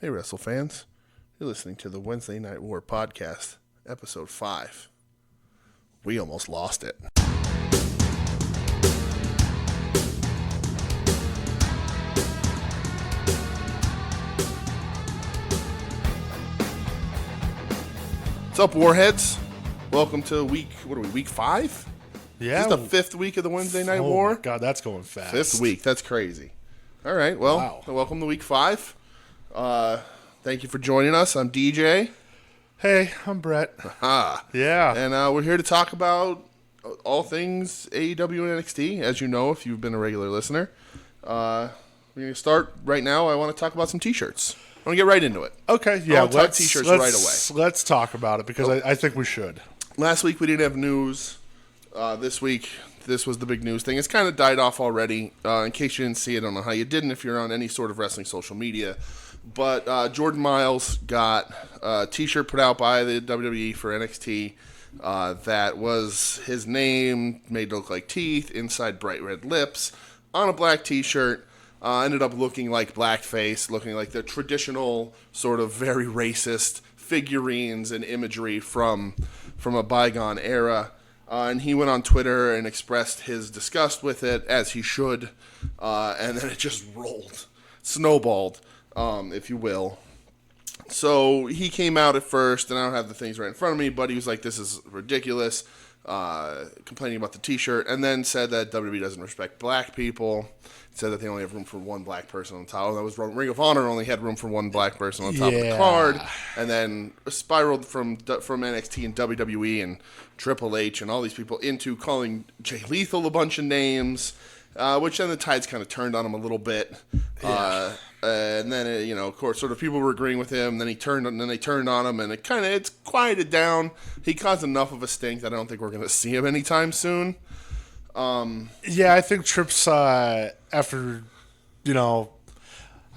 Hey, Wrestle fans. You're listening to the Wednesday Night War Podcast, Episode 5. We almost lost it. What's up, Warheads? Welcome to week 5? Yeah. Is this the fifth week of the Wednesday Night War? Oh, my God, that's going fast. Fifth week. That's crazy. All right. Well, Welcome to week 5. Thank you for joining us. I'm DJ. Hey, I'm Brett. Aha. Yeah. And we're here to talk about all things AEW and NXT. As you know, if you've been a regular listener. We're going to start right now. I want to talk about some T-shirts. I want to get right into it. Okay, yeah. Let's T-shirts right away. Let's talk about it because I think we should. Last week we didn't have news. This week, this was the big news thing. It's kind of died off already. In case you didn't see it, I don't know how you didn't if you're on any sort of wrestling social media. But Jordan Myles got a T-shirt put out by the WWE for NXT that was his name, made to look like teeth, inside bright red lips, on a black T-shirt. Ended up looking like blackface, looking like the traditional sort of very racist figurines and imagery from a bygone era. And he went on Twitter and expressed his disgust with it, as he should. And then it just rolled, snowballed, if you will. So he came out at first, and I don't have the things right in front of me, but he was like, this is ridiculous, complaining about the T-shirt, and then said that WWE doesn't respect black people. Said that they only have room for one black person on top. That was wrong. Ring of Honor only had room for one black person on top of the card, and then spiraled from NXT and WWE and Triple H and all these people into calling Jay Lethal a bunch of names, which then the tides kind of turned on him a little bit. Yeah. And then of course, sort of people were agreeing with him. Then they turned on him, and it's quieted down. He caused enough of a stink that I don't think we're going to see him anytime soon. Yeah, I think Trips, after, I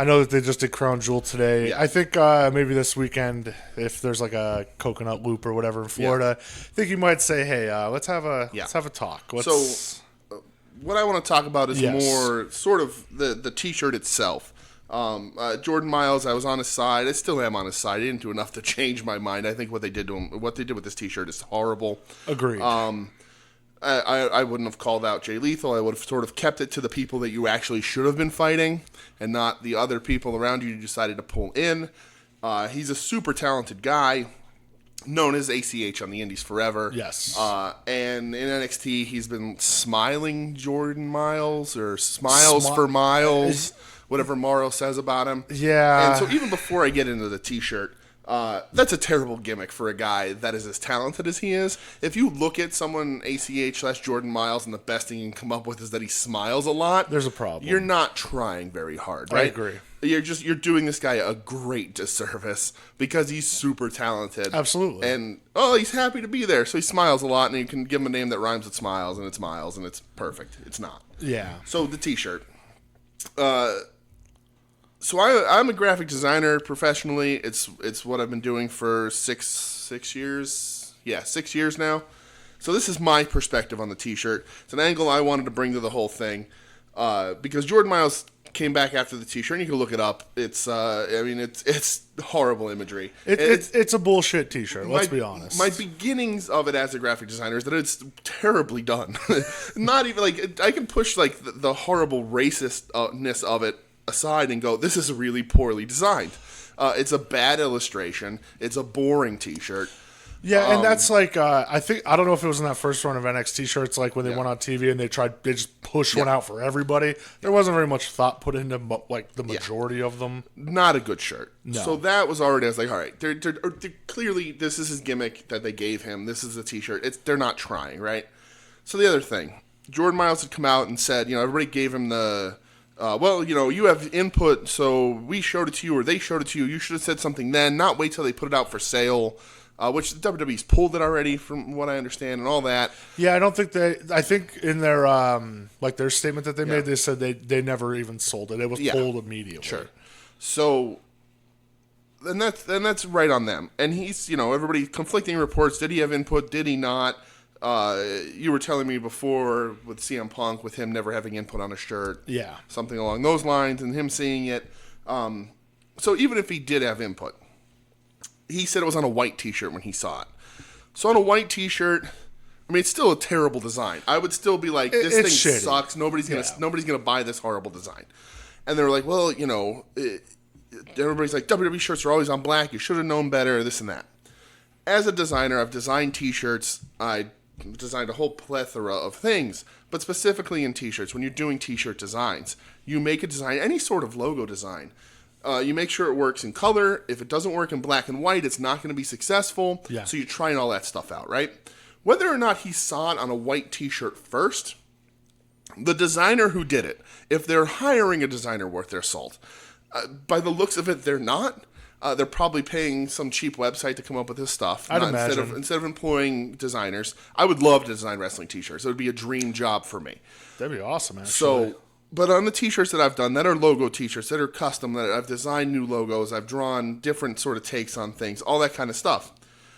know that they just did Crown Jewel today. Yeah. I think maybe this weekend, if there's like a coconut loop or whatever in Florida, I think you might say, hey, let's have a talk. What I want to talk about is more sort of the T-shirt itself. Jordan Myles, I was on his side. I still am on his side. He didn't do enough to change my mind. I think what they did with this T-shirt is horrible. Agreed. I wouldn't have called out Jay Lethal. I would have sort of kept it to the people that you actually should have been fighting and not the other people around you decided to pull in. He's a super talented guy, known as ACH on the Indies forever. Yes. And in NXT, he's been Smiling Jordan Myles or Smiles for Miles, whatever Morrow says about him. Yeah. And so even before I get into the T-shirt, that's a terrible gimmick for a guy that is as talented as he is. If you look at someone ACH/Jordan Myles and the best thing you can come up with is that he smiles a lot, there's a problem. You're not trying very hard, right? I agree. You're doing this guy a great disservice because he's super talented. Absolutely. And he's happy to be there, so he smiles a lot, and you can give him a name that rhymes with smiles, and it's Miles, and it's perfect. It's not. Yeah. So the T-shirt. So I'm a graphic designer professionally. It's what I've been doing for six years. Yeah, 6 years now. So this is my perspective on the T-shirt. It's an angle I wanted to bring to the whole thing because Jordan Myles came back after the T-shirt, and you can look it up. It's it's horrible imagery. It's a bullshit T-shirt. Let's be honest. My beginnings of it as a graphic designer is that it's terribly done. Not even like I can push like the horrible racistness of it aside and go, this is really poorly designed. It's a bad illustration. It's a boring T-shirt. Yeah, and that's like, I don't know if it was in that first run of NXT shirts, like when they went on TV and they just pushed one out for everybody. There wasn't very much thought put into like the majority of them. Not a good shirt. No. So that was already, I was like, all right, they're clearly this is his gimmick that they gave him. This is a T-shirt. They're not trying, right? So the other thing, Jordan Myles had come out and said, everybody gave him the, you have input, so we showed it to you or they showed it to you. You should have said something then, not wait till they put it out for sale. Which the WWE's pulled it already, from what I understand, and all that. Yeah, I think in their their statement that they made, they said they never even sold it. It was pulled immediately. Sure. So, and that's right on them. And he's, everybody conflicting reports. Did he have input? Did he not? You were telling me before with CM Punk, with him never having input on a shirt. Yeah. Something along those lines, and him seeing it. So even if he did have input, he said it was on a white T-shirt when he saw it. So on a white T-shirt, I mean, it's still a terrible design. I would still be like, this thing shitty. Sucks. Nobody's gonna buy this horrible design. And they were like, well, everybody's like, WWE shirts are always on black. You should have known better, this and that. As a designer, I've designed T-shirts. I designed a whole plethora of things, but specifically in T-shirts, when you're doing T-shirt designs, you make a design, any sort of logo design. You make sure it works in color. If it doesn't work in black and white, it's not going to be successful. Yeah. So you're trying all that stuff out, right? Whether or not he saw it on a white T-shirt first, the designer who did it, if they're hiring a designer worth their salt, by the looks of it, they're not. They're probably paying some cheap website to come up with this stuff. I'd imagine. Instead of employing designers. I would love to design wrestling T-shirts. It would be a dream job for me. That'd be awesome, actually. So, but on the T-shirts that I've done, that are logo T-shirts, that are custom, that I've designed new logos, I've drawn different sort of takes on things, all that kind of stuff.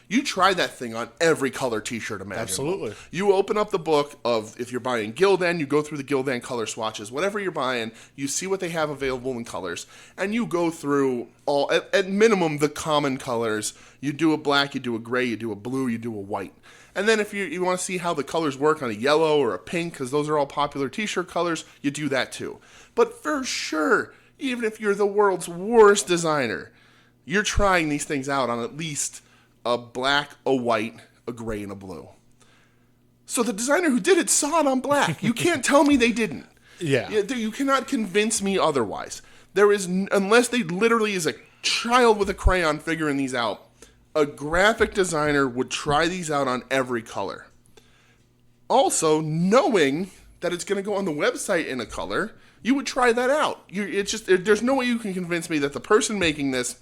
You try that thing on every color T-shirt imaginable. Absolutely. You open up the book of, if you're buying Gildan, you go through the Gildan color swatches. Whatever you're buying, you see what they have available in colors, and you go through all, at minimum, the common colors. You do a black, you do a gray, you do a blue, you do a white. And then if you want to see how the colors work on a yellow or a pink, because those are all popular T-shirt colors, you do that too. But for sure, even if you're the world's worst designer, you're trying these things out on at least a black, a white, a gray, and a blue. So the designer who did it saw it on black. You can't tell me they didn't. Yeah. You cannot convince me otherwise. There is, unless they literally is a child with a crayon figuring these out, a graphic designer would try these out on every color. Also, knowing that it's going to go on the website in a color, you would try that out. There's no way you can convince me that the person making this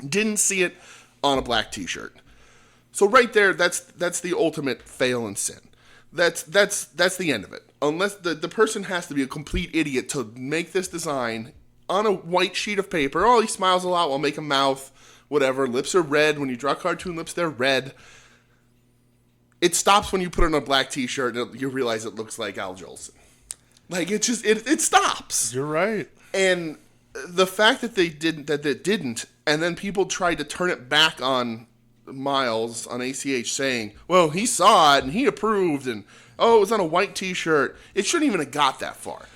didn't see it on a black T-shirt. So right there, that's the ultimate fail and sin. That's the end of it. Unless the person has to be a complete idiot to make this design on a white sheet of paper. Oh, he smiles a lot while making a mouth, whatever. Lips are red. When you draw cartoon lips, they're red. It stops when you put it on a black T-shirt and you realize it looks like Al Jolson. Like, it stops. You're right. And the fact that they didn't, and then people tried to turn it back on Myles on ACH saying, well, he saw it and he approved, and it was on a white T-shirt. It shouldn't even have got that far.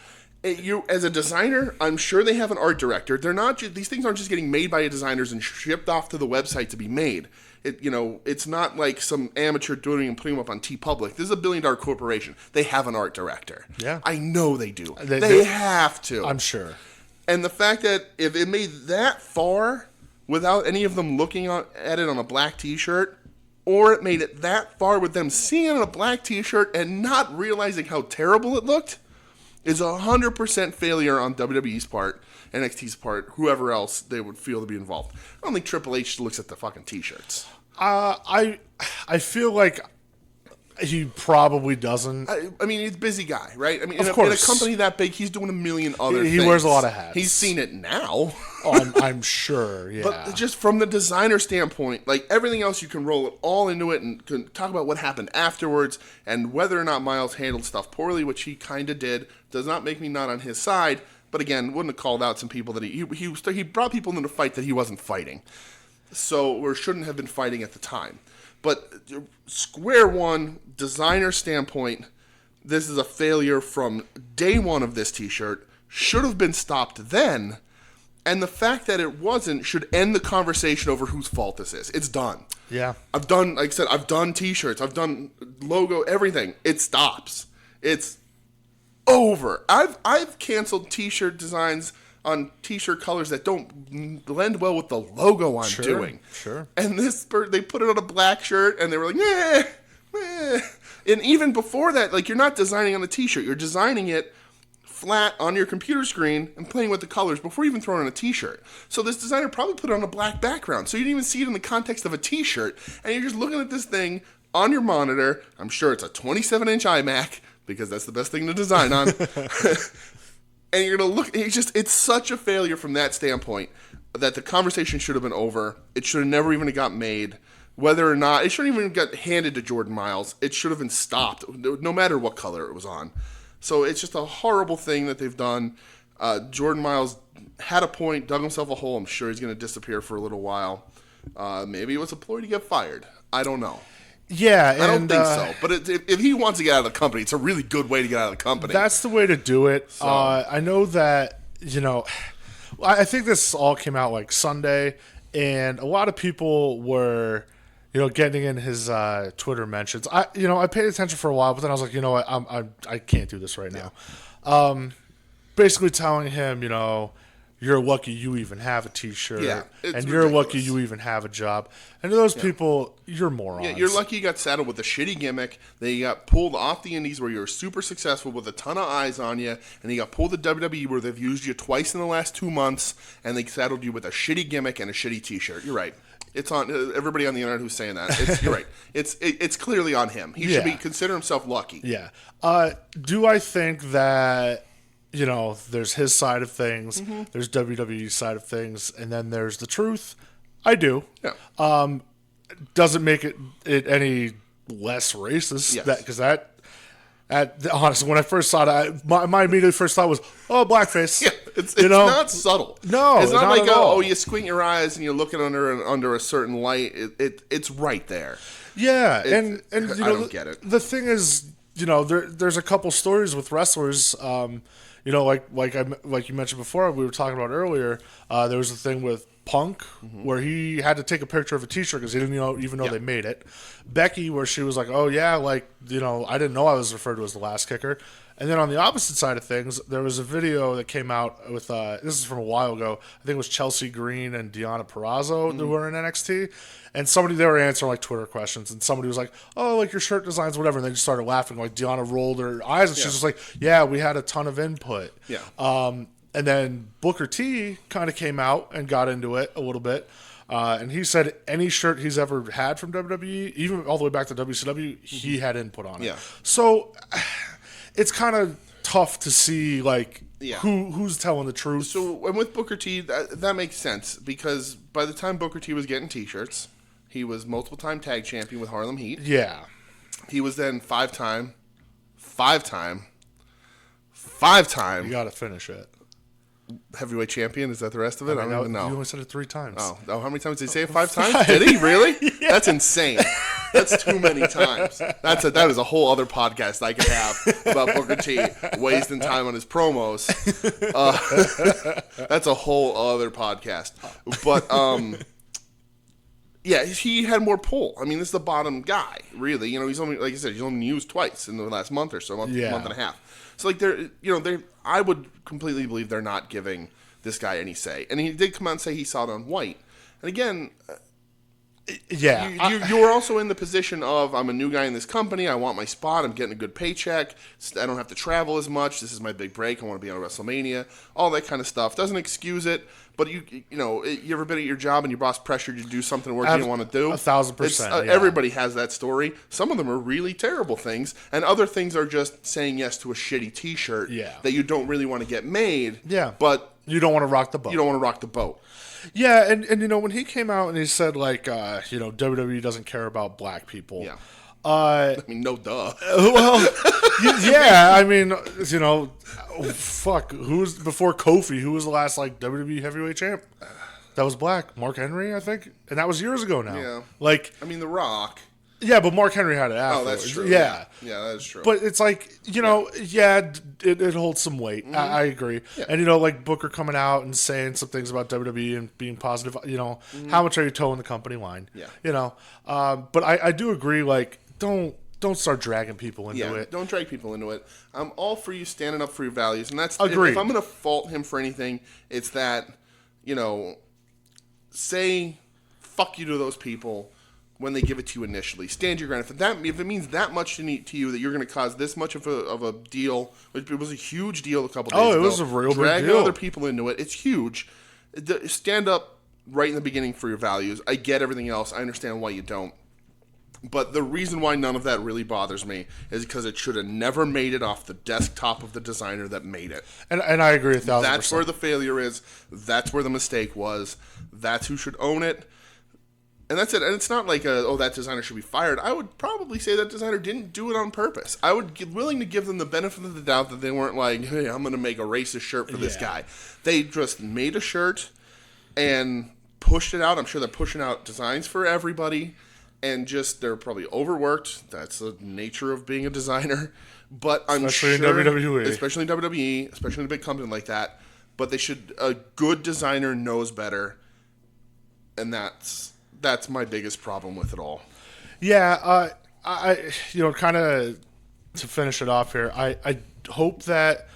As a designer, I'm sure they have an art director. They're not. These things aren't just getting made by designers and shipped off to the website to be made. It's not like some amateur doing it and putting them up on TeePublic. This is a $1 billion corporation. They have an art director. Yeah, I know they do. They have to. I'm sure. And the fact that if it made that far without any of them looking at it on a black T-shirt, or it made it that far with them seeing it on a black T-shirt and not realizing how terrible it looked, is 100% failure on WWE's part, NXT's part, whoever else they would feel to be involved. I don't think Triple H looks at the fucking T-shirts. I feel like he probably doesn't. I mean, he's a busy guy, right? I mean, in a company that big, he's doing a million other things. He wears a lot of hats. He's seen it now. I'm sure, yeah. But just from the designer standpoint, like everything else, you can roll it all into it and can talk about what happened afterwards and whether or not Myles handled stuff poorly, which he kind of did. Does not make me not on his side. But again, wouldn't have called out some people that he brought people into a fight that he wasn't fighting. So, or shouldn't have been fighting at the time. But square one, designer standpoint, this is a failure from day one of this T-shirt. Should have been stopped then. And the fact that it wasn't should end the conversation over whose fault this is. It's done. Yeah. I've done, like I said, I've done T-shirts. I've done logo, everything. It stops. It's over. I've canceled T-shirt designs on T-shirt colors that don't blend well with the logo I'm doing. Sure. And they put it on a black shirt, and they were like, meh. And even before that, like, you're not designing on a T-shirt. You're designing it flat on your computer screen and playing with the colors before you even throwing it on a T-shirt. So this designer probably put it on a black background, so you didn't even see it in the context of a T-shirt. And you're just looking at this thing on your monitor. I'm sure it's a 27-inch iMac, because that's the best thing to design on. And you're going to look, it's such a failure from that standpoint that the conversation should have been over. It should have never even got made. Whether or not, it shouldn't even got handed to Jordan Myles. It should have been stopped, no matter what color it was on. So it's just a horrible thing that they've done. Jordan Myles had a point, dug himself a hole. I'm sure he's going to disappear for a little while. Maybe it was a ploy to get fired. I don't know. Yeah, I don't think so. But if he wants to get out of the company, it's a really good way to get out of the company. That's the way to do it. So. I know that, I think this all came out like Sunday, and a lot of people were, getting in his Twitter mentions. I paid attention for a while, but then I was like, you know what, I can't do this right now. Yeah. Basically telling him, you're lucky you even have a T-shirt, and you're ridiculous. lucky you even have a job. And to those people, you're morons. Yeah, you're lucky you got saddled with a shitty gimmick, that you got pulled off the indies where you were super successful with a ton of eyes on you, and you got pulled to WWE where they've used you twice in the last 2 months, and they saddled you with a shitty gimmick and a shitty T-shirt. You're right. It's on everybody on the internet who's saying that. You're right. It's clearly on him. He should consider himself lucky. Yeah. Do I think that... there's his side of things, there's WWE's side of things, and then there's the truth? I do. Yeah. Doesn't make it any less racist. Yes. Because honestly, when I first saw that, my immediate first thought was, oh, blackface. Yeah, it's not subtle. No, it's not like, at all. you squint your eyes and you look at under a certain light. It's right there. Yeah, and I don't get it. The thing is, there's a couple stories with wrestlers. Like you mentioned before, we were talking about earlier. There was a thing with Punk where he had to take a picture of a T-shirt because he didn't even know they made it. Becky, where she was like, "Oh yeah, I didn't know I was referred to as the last kicker." And then on the opposite side of things, there was a video that came out with this is from a while ago. I think it was Chelsea Green and Deonna Purrazzo who were in NXT. And they were answering like Twitter questions, and somebody was like, "Oh, like your shirt designs, whatever." And they just started laughing. Like Deonna rolled her eyes, and she's just like, "Yeah, we had a ton of input." Yeah. And then Booker T kind of came out and got into it a little bit, and he said any shirt he's ever had from WWE, even all the way back to WCW, he had input on it. Yeah. So it's kind of tough to see like. Yeah. Who's telling the truth? So, and with Booker T, that makes sense because by the time Booker T was getting T-shirts, he was multiple-time tag champion with Harlem Heat. Yeah. He was then five-time. You got to finish it. Heavyweight champion. Is that the rest of it? I don't even know. You only said it 3 times. Oh, how many times did he say it? 5 times? Did he really? Yeah. That's insane. That's too many times. That is a whole other podcast I could have about Booker T wasting time on his promos. That's a whole other podcast. But yeah, he had more pull. I mean, this is the bottom guy, really. He's only, like I said, he's only used twice in the last month or so, month and a half. So like I would completely believe they're not giving this guy any say. And he did come out and say he saw it on White. And again, you're also in the position of, I'm a new guy in this company. I want my spot. I'm getting a good paycheck. I don't have to travel as much. This is my big break. I want to be on WrestleMania. All that kind of stuff. Doesn't excuse it. But you ever been at your job and your boss pressured you to do something work you didn't want to do? 1,000%. Everybody has that story. Some of them are really terrible things, and other things are just saying yes to a shitty T-shirt that you don't really want to get made. Yeah, but you don't want to rock the boat. You don't want to rock the boat. Yeah, and when he came out and he said like WWE doesn't care about black people. Yeah. I mean, no duh. Well, yeah, I mean, fuck. Who was before Kofi? Who was the last like WWE heavyweight champ? That was black. Mark Henry, I think, and that was years ago now. Yeah. Like, I mean, The Rock. Yeah, but Mark Henry had it afterwards. Oh, that's true. Yeah, that is true. But it's like it holds some weight. Mm-hmm. I agree. Yeah. And like Booker coming out and saying some things about WWE and being positive. How much are you towing the company line? Yeah. But I do agree. Like, don't start dragging people into it. Don't drag people into it. I'm all for you standing up for your values, and that's agreed. If I'm going to fault him for anything, it's that say fuck you to those people when they give it to you initially. Stand your ground. If it means that much to you that you're going to cause this much of a deal, it was a huge deal a couple days ago. Oh, it was a real big deal. Dragging other people into it, it's huge. Stand up right in the beginning for your values. I get everything else. I understand why you don't. But the reason why none of that really bothers me is because it should have never made it off the desktop of the designer that made it. And I agree 1,000%. That's where the failure is. That's where the mistake was. That's who should own it. And that's it. And it's not like, that designer should be fired. I would probably say that designer didn't do it on purpose. I would be willing to give them the benefit of the doubt that they weren't like, hey, I'm going to make a racist shirt for this guy. They just made a shirt and pushed it out. I'm sure they're pushing out designs for everybody. And just, they're probably overworked. That's the nature of being a designer. But especially in WWE. Especially in WWE, especially in a big company like that. But a good designer knows better. And that's my biggest problem with it all. Yeah, I kind of to finish it off here, I hope that,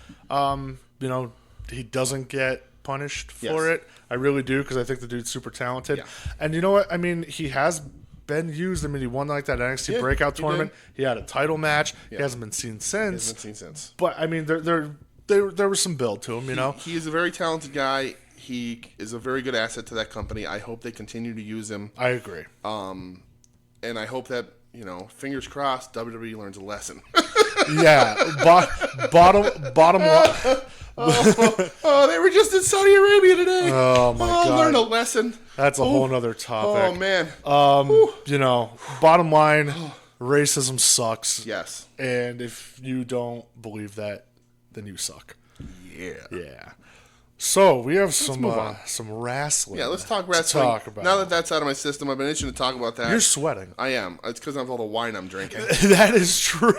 he doesn't get punished for it. I really do, because I think the dude's super talented. Yeah. And you know what? I mean, he has been used. I mean, he won like that NXT breakout tournament. He had a title match. Yeah. He hasn't been seen since. But I mean, there was some build to him. He is a very talented guy. He is a very good asset to that company. I hope they continue to use him. I agree. And I hope that, fingers crossed, WWE learns a lesson. Yeah. Bottom line. They were just in Saudi Arabia today. Oh, my God. Learn a lesson. That's a whole nother topic. Oh, man. Bottom line, racism sucks. Yes. And if you don't believe that, then you suck. Yeah. So we have some wrestling. Yeah, let's talk wrestling. Now that that's out of my system, I've been itching to talk about that. You're sweating. I am. It's because of all the wine I'm drinking. That is true.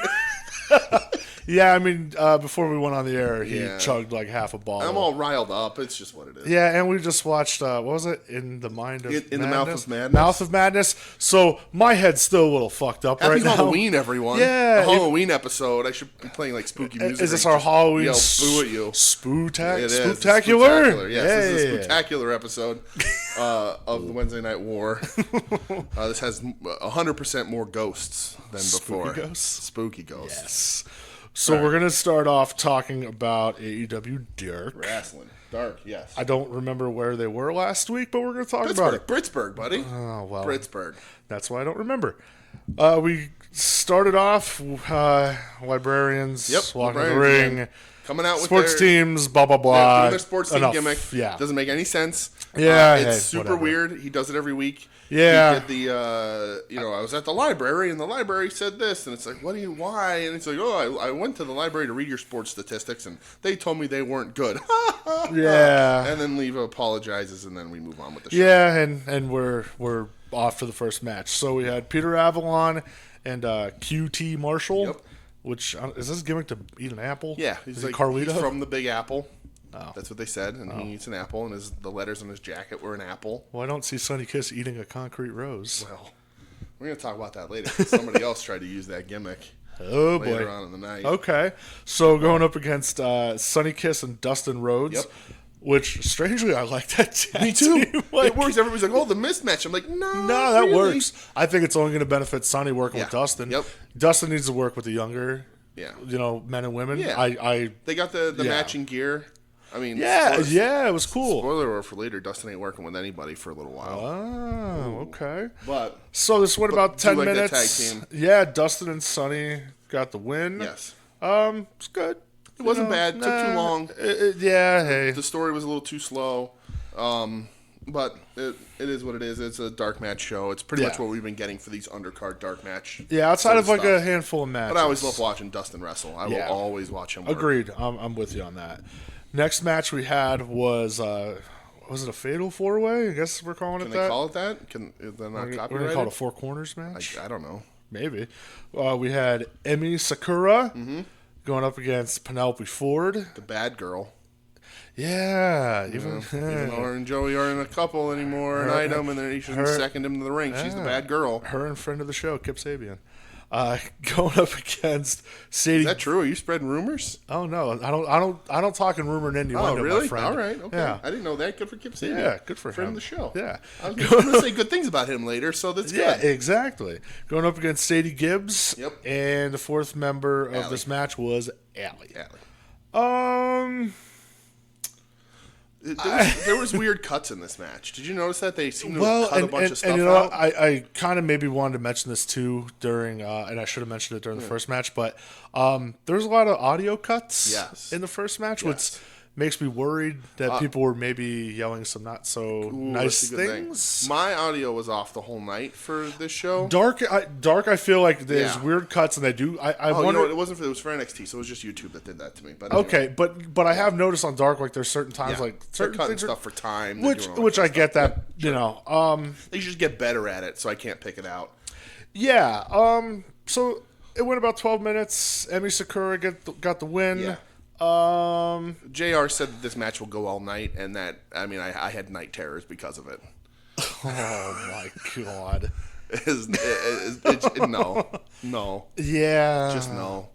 Yeah, I mean, before we went on the air, he chugged like half a bottle. I'm all riled up. It's just what it is. Yeah, and we just watched, what was it? In the Mouth of Madness. Mouth of Madness. So my head's still a little fucked up right now. Happy Halloween, everyone. Yeah. A Halloween episode. I should be playing like spooky music. Is this our Halloween? Yell boo at you. Spooktacular? Yes, this is a spectacular episode of the Wednesday Night War. This has 100% more ghosts than before. Spooky ghosts. Yes. So we're going to start off talking about AEW Dark. Wrestling. Dark, yes. I don't remember where they were last week, but we're going to talk about it. Britsburg, buddy. Oh, well. Britsburg. That's why I don't remember. We started off librarians walking the ring. Coming out with sports teams, blah, blah, blah. Doing their sports team gimmick. Yeah. Doesn't make any sense. Yeah. It's super weird. He does it every week. Yeah. He did I was at the library, and the library said this, and it's like, why? And it's like, I went to the library to read your sports statistics, and they told me they weren't good. Yeah. And then Leva apologizes, and then we move on with the show. Yeah, and we're off to the first match. So we had Peter Avalon and QT Marshall. Yep. Which, is this gimmick to eat an apple? Yeah. He's like Carlito? He's from the Big Apple. Oh. That's what they said, and he eats an apple, and the letters on his jacket were an apple. Well, I don't see Sonny Kiss eating a concrete rose. Well, we're going to talk about that later. Somebody else tried to use that gimmick later on in the night. Okay. So going up against Sonny Kiss and Dustin Rhodes. Yep. Which, strangely, I like that tag Me too. team. It works. Everybody's like, the mismatch. I'm like, no, that really. Works. I think it's only going to benefit Sonny working with Dustin. Yep. Dustin needs to work with the younger, men and women. Yeah. They got the matching gear. I mean, it was cool. Spoiler alert for later, Dustin ain't working with anybody for a little while. Oh, okay. But so this went about 10 like minutes. That tag team. Yeah, Dustin and Sonny got the win. Yes. It's good. It wasn't bad. Took too long. Hey. The story was a little too slow. But it is what it is. It's a dark match show. It's pretty much what we've been getting for these undercard dark match. Yeah, outside of like a handful of matches. But I always love watching Dustin wrestle. I will always watch him work. Agreed. I'm with you on that. Next match we had was it a fatal 4-way? I guess we're calling it that. Can they call it that? Is that not copyrighted? We're going to call it a Four Corners match? I don't know. Maybe. We had Emi Sakura going up against Penelope Ford. The bad girl. Yeah. Even though her and Joey aren't a couple anymore, an item, and then he should second him to the ring. She's the bad girl. Her and friend of the show, Kip Sabian. Going up against Sadie. Is that true? Are you spreading rumors? Oh no, I don't talk in rumor and innuendo. Oh really? My friend. All right. Okay. Yeah. I didn't know that. Good for Kip Sabian. Yeah, good for friend him. of the show. Yeah. I was going to say good things about him later, so that's good. Yeah, exactly. Going up against Sadie Gibbs. Yep. And the fourth member of this match was Allie. There was weird cuts in this match. Did you notice that they seemed to have cut a bunch of stuff out? I kind of maybe wanted to mention this too during, and I should have mentioned it during the first match, but there was a lot of audio cuts in the first match, which makes me worried that people were maybe yelling some not so nice things. My audio was off the whole night for this show. Dark. I feel like there's weird cuts, and they do. I wonder. You know what? It wasn't. It was for NXT, so it was just YouTube that did that to me. But anyway. Okay, but I have noticed on Dark, like there's certain times like certain cutting things stuff for time, which I get that you know. They should just get better at it, so I can't pick it out. Yeah. So it went about 12 minutes. Emi Sakura got the win. Yeah. JR said that this match will go all night, and that I had night terrors because of it. Oh my god! No. Yeah. Just no.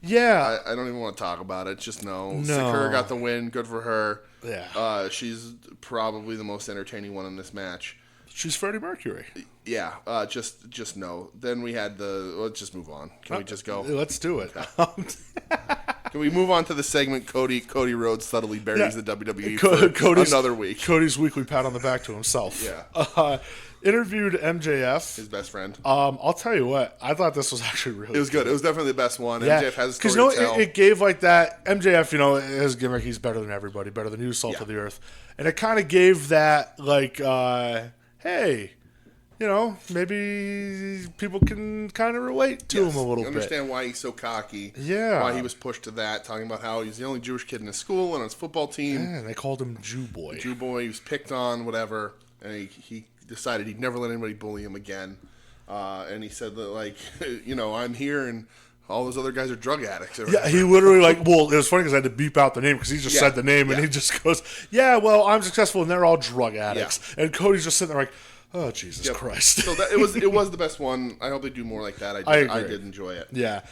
Yeah. I don't even want to talk about it. Just no. Sakura got the win. Good for her. Yeah. She's probably the most entertaining one in this match. She's Freddie Mercury. Yeah. Just no. Then we had let's just move on. Can we just go? Let's do it. Can we move on to the segment Cody Rhodes subtly buries the WWE for another week? Cody's weekly pat on the back to himself. Yeah. Interviewed MJF. His best friend. I'll tell you what. I thought this was actually really good. It was good. It was definitely the best one. Yeah. MJF has a story to tell. It gave like that. MJF, his gimmick, he's better than everybody, better than you, salt of the earth. And it kind of gave that like, hey, maybe people can kind of relate to him a little bit. Understand why he's so cocky. Yeah. Why he was pushed to that, talking about how he's the only Jewish kid in his school and on his football team. Yeah, and they called him Jew Boy. Jew Boy. He was picked on, whatever. And he decided he'd never let anybody bully him again. And he said that, like, I'm here and all those other guys are drug addicts. Yeah, he literally, it was funny because I had to beep out the name because he just said the name and he just goes, yeah, well, I'm successful and they're all drug addicts. Yeah. And Cody's just sitting there like, oh, Jesus Christ. So it was the best one. I hope they do more like that. I did enjoy it. Yeah.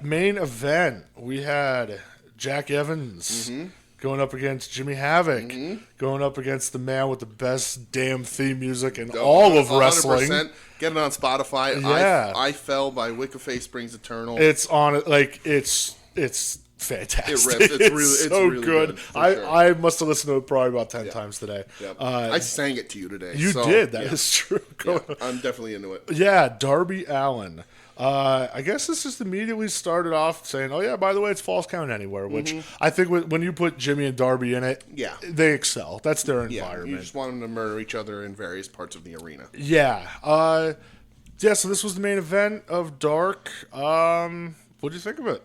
Main event. We had Jack Evans going up against Jimmy Havoc, going up against the man with the best damn theme music in all of wrestling. Get it on Spotify. Yeah. I Fell by Wiccaface Springs Eternal. It's on it. Like, it's fantastic. It rips. It's so really good. I must have listened to it probably about 10 times today. Yep. I sang it to you today. You did. That is true. Yeah, I'm definitely into it. Yeah, Darby Allin. I guess this just immediately started off saying, oh, yeah, by the way, it's Falls Count Anywhere, which I think when you put Jimmy and Darby in it, they excel. That's their environment. You just want them to murder each other in various parts of the arena. Yeah. So this was the main event of Dark. What did you think of it?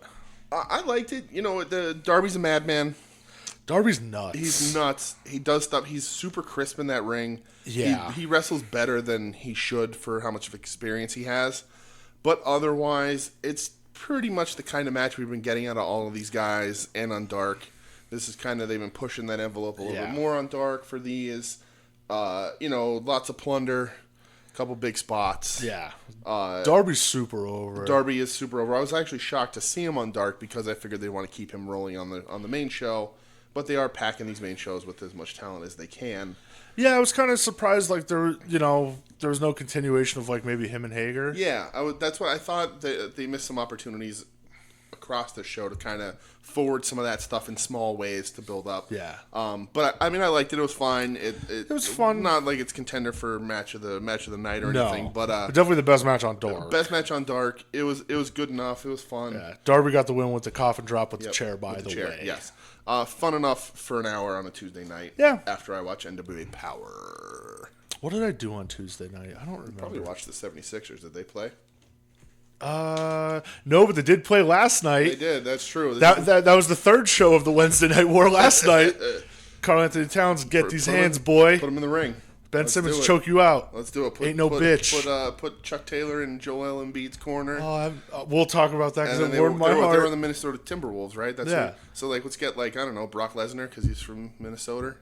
I liked it. Darby's a madman. Darby's nuts. He's nuts. He does stuff. He's super crisp in that ring. Yeah. He wrestles better than he should for how much of experience he has. But otherwise, it's pretty much the kind of match we've been getting out of all of these guys and on Dark. This is kind of, they've been pushing that envelope a little bit more on Dark for these. Lots of plunder. A couple big spots. Yeah. Darby's super over. Darby is super over. I was actually shocked to see him on Dark because I figured they want to keep him rolling on the main show. But they are packing these main shows with as much talent as they can. Yeah, I was kind of surprised. Like there was no continuation of like maybe him and Hager. Yeah, that's what I thought. They missed some opportunities across the show to kind of forward some of that stuff in small ways to build up. Yeah. But I liked it. It was fine. It was fun. Not like it's contender for match of the night or anything. But definitely the best match on Dark. Best match on Dark. It was good enough. It was fun. Yeah. Darby got the win with the coffin drop with the chair. By the way, yes. Fun enough for an hour on a Tuesday night. Yeah. After I watch NWA Power. What did I do on Tuesday night? I don't remember. Probably watched the 76ers. Did they play? No, but they did play last night. They did. That's true. That was the third show of the Wednesday Night War last night. Carl Anthony Towns, get these hands, boy. Put him in the ring. Ben Simmons choke you out. Let's do it. Ain't no bitch. Put Chuck Taylor in Joel Embiid's corner. We'll talk about that because it warmed my heart. heart. They were in the Minnesota Timberwolves, right? So let's get Brock Lesnar because he's from Minnesota.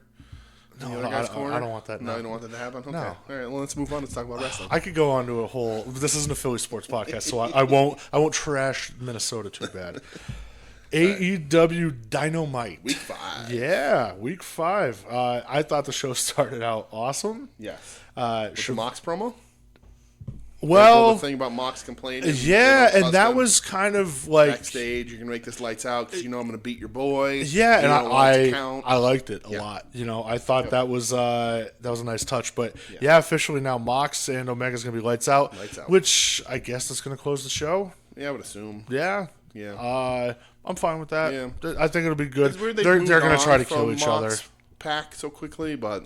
No, I don't want that. No, you don't want that to happen? Okay. No. All right, well, let's move on. Let's talk about wrestling. I could go on to a whole... This isn't a Philly sports podcast, so I won't trash Minnesota too bad. AEW Dynamite. Week 5. Yeah, week 5. I thought the show started out awesome. Yes. With the Mox promo? Well, the thing about Mox complaining. Yeah, and that was kind of like backstage. You can make this lights out because I'm going to beat your boy. Yeah, and I liked it a lot. I thought that was a nice touch. But officially now Mox and Omega's going to be lights out. Which I guess is going to close the show. Yeah, I would assume. Yeah. Yeah. I'm fine with that. Yeah. I think it'll be good. It's weird They're going to try to kill each other. Pack so quickly, but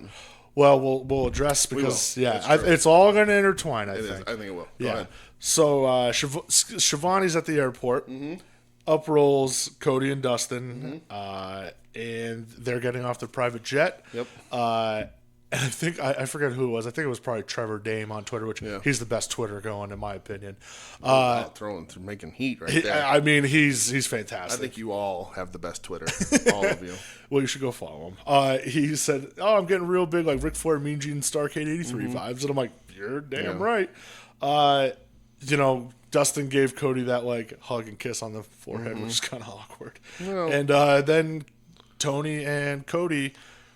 well, we'll address because it's all going to intertwine. I think it will. Yeah. Go ahead. So Shivani's at the airport. Up rolls Cody and Dustin, and they're getting off their private jet. Yep. And I think I forget who it was. I think it was probably Trevor Dame on Twitter, which he's the best Twitter going in my opinion. Making heat right there. I mean, he's fantastic. I think you all have the best Twitter, all of you. Well, you should go follow him. He said, "Oh, I'm getting real big, like Ric Flair, Mean Gene, Starrcade '83 vibes," and I'm like, "You're damn right." Dustin gave Cody that like hug and kiss on the forehead, which is kind of awkward. Well, and then Tony and Cody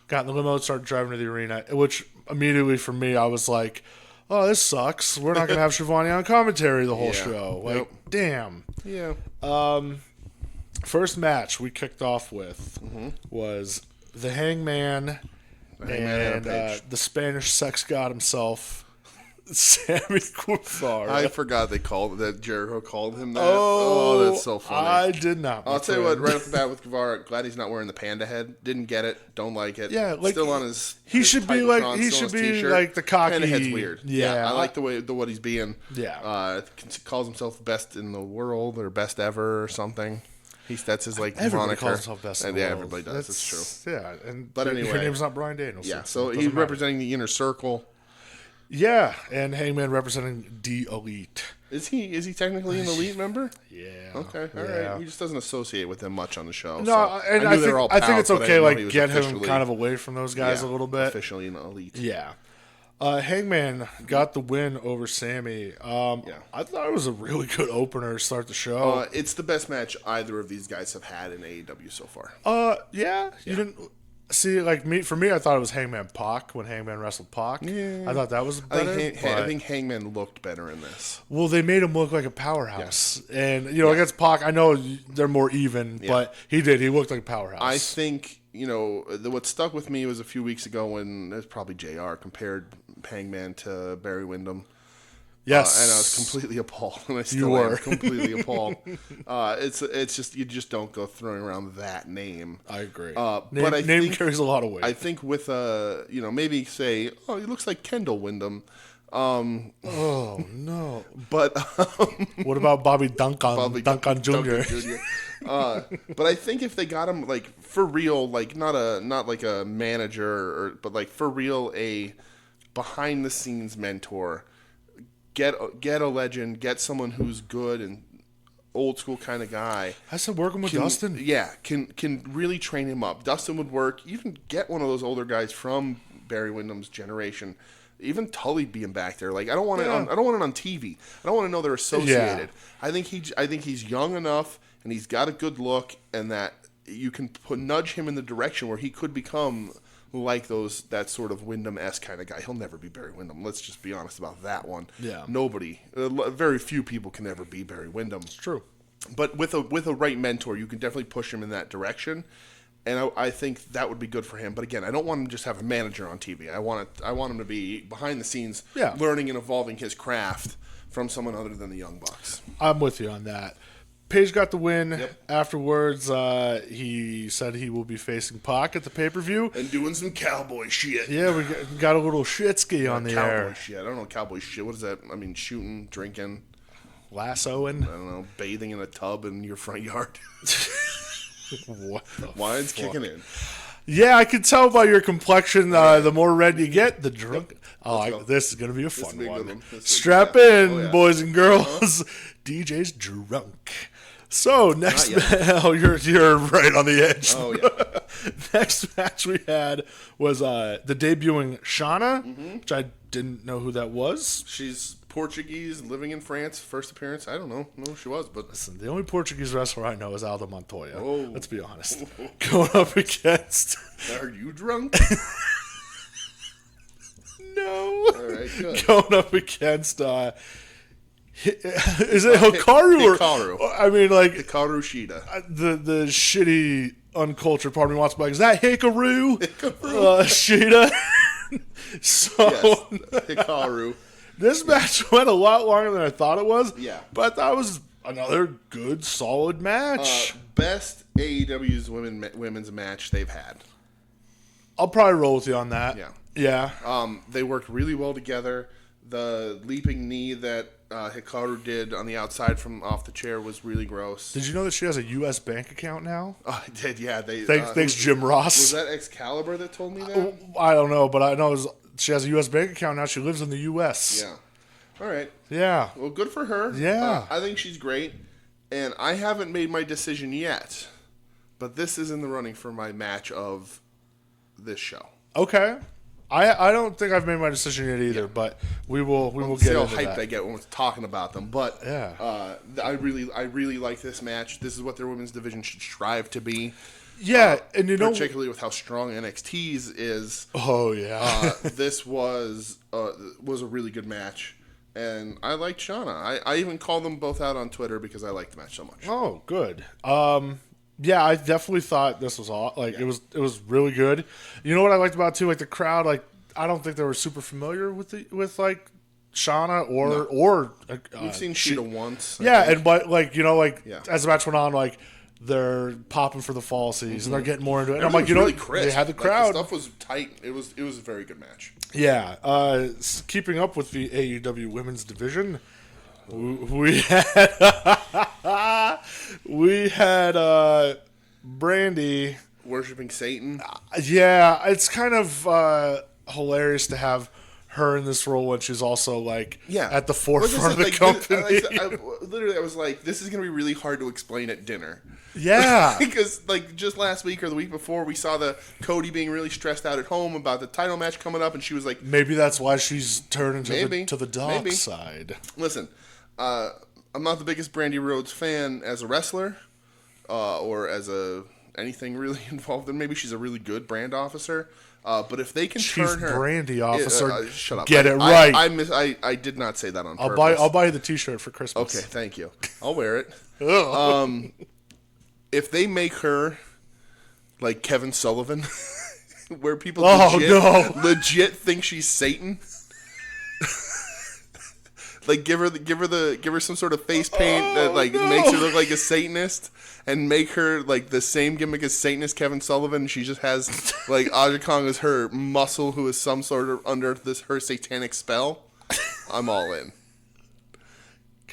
got in the limo and started driving to the arena, which immediately for me, I was like, oh, this sucks. We're not going to have Shivani on commentary the whole show. Like, damn. Yeah. First match we kicked off with was the Hangman and the Spanish sex god himself, Sammy Guevara. I forgot that Jericho called him that. Oh, that's so funny. I did not. I'll tell you what, right off the bat with Guevara, glad he's not wearing the panda head. Didn't get it. Don't like it. Yeah, like still on his. He should be like the cocky. Panda head's weird. Yeah, I like what he's being. Yeah. Calls himself best in the world or best ever or something. That's his like everybody moniker. Calls himself best in the world. Everybody does. That's true. Yeah, but anyway, your name's not Bryan Danielson. Yeah, so he's representing the inner circle. Yeah, and Hangman representing the Elite. Is he technically an Elite member? Yeah. Okay, all right. He just doesn't associate with them much on the show. No, and I think it's okay. Like get him kind of away from those guys a little bit. Officially an Elite. Yeah. Hangman got the win over Sammy. I thought it was a really good opener to start the show. It's the best match either of these guys have had in AEW so far. You didn't. See, like for me, I thought it was Hangman Pac when Hangman wrestled Pac. Yeah. I thought that was better. I think Hangman looked better in this. Well, they made him look like a powerhouse, and against Pac, I know they're more even, but he did. He looked like a powerhouse. I think what stuck with me was a few weeks ago when it was probably JR compared Hangman to Barry Windham. Yes, and I was completely appalled, and I still am completely appalled. It's just you just don't go throwing around that name. I agree. But name carries a lot of weight. I think with maybe say, oh, he looks like Kendall Windham. Oh no! But what about Bobby Duncan Jr.? But I think if they got him like for real, like not like a manager, but like for real a behind the scenes mentor. Get a legend, get someone who's good and old school kind of guy. I said working with Dustin. Yeah, can really train him up. Dustin would work. You can get one of those older guys from Barry Windham's generation. Even Tully being back there. Like I don't want it on TV. I don't want to know they're associated. Yeah. I think he's young enough and he's got a good look, and that you can nudge him in the direction where he could become like that sort of Wyndham-esque kind of guy. He'll never be Barry Windham. Let's just be honest about that one. Yeah. Nobody, very few people can ever be Barry Windham. It's true. But with a right mentor, you can definitely push him in that direction, and I think that would be good for him. But again, I don't want him to just have a manager on TV. I want him to be behind the scenes, learning and evolving his craft from someone other than the Young Bucks. I'm with you on that. Page got the win. Yep. Afterwards, he said he will be facing Pac at the pay-per-view. And doing some cowboy shit. Yeah, we got a little shit-ski on the air. Cowboy shit. I don't know cowboy shit. What is that? I mean, shooting, drinking. Lassoing. I don't know. Bathing in a tub in your front yard. What the Wine's fuck? kicking in. Yeah, I can tell by your complexion. The more red you get, the drunk. This is going to be a fun one. Strap in, boys and girls. DJ's drunk. So next, you're right on the edge. Oh yeah. Next match we had was the debuting Shauna, which I didn't know who that was. She's Portuguese, living in France. First appearance. I don't know who she was, but listen, the only Portuguese wrestler I know is Aldo Montoya. Oh. Let's be honest. Going up against. Are you drunk? No. All right, good. Going up against. Is it Hikaru? Hikaru. I mean, like Hikaru Shida. The shitty, uncultured part of me wants to be like, is that Hikaru? Hikaru. Shida. So yes, Hikaru. This match went a lot longer than I thought it was. Yeah. But I thought it was another good, solid match. Best AEW's women's match they've had. I'll probably roll with you on that. Yeah. They worked really well together. The leaping knee that Hikaru did on the outside from off the chair was really gross. Did you know that she has a U.S. bank account now? Oh, I did, yeah. Thanks, Jim Ross. Was that Excalibur that told me that? I don't know, but I know she has a U.S. bank account now. She lives in the U.S. Yeah. All right. Yeah. Well, good for her. Yeah. I think she's great. And I haven't made my decision yet, but this is in the running for my match of this show. Okay. I don't think I've made my decision yet either, but we will get into that. See how hyped I get when we're talking about them. But I really like this match. This is what their women's division should strive to be. Yeah, and particularly with how strong NXT's is. Oh yeah, this was a really good match, and I liked Shauna. I even called them both out on Twitter because I liked the match so much. Oh, good. Yeah, I definitely thought this was it was really good. You know what I liked about it too, like the crowd. Like I don't think they were super familiar with Shauna or we've seen Sheeta once. Yeah, but as the match went on, like they're popping for the falsies and they're getting more into it. And I'm like, really crisp. They had the crowd. The stuff was tight. It was a very good match. Yeah, keeping up with the AEW women's division. We had Brandy worshiping Satan. Yeah, it's kind of hilarious to have her in this role when she's also at the forefront of the company. I was like, this is going to be really hard to explain at dinner. Yeah, because just last week or the week before, we saw Cody being really stressed out at home about the title match coming up, and she was like, maybe that's why she's turning to the dark side. Listen. I'm not the biggest Brandy Rhodes fan as a wrestler, or as anything really involved. And maybe she's a really good brand officer. But if they can turn her, Brandy officer, shut up. Get it right. I did not say that on purpose. I'll buy you the T-shirt for Christmas. Okay, thank you. I'll wear it. If they make her like Kevin Sullivan, where people legit think she's Satan. Like give her some sort of face paint that makes her look like a Satanist, and make her like the same gimmick as Satanist Kevin Sullivan. She just has Aja Kong as her muscle, who is some sort of under her satanic spell. I'm all in.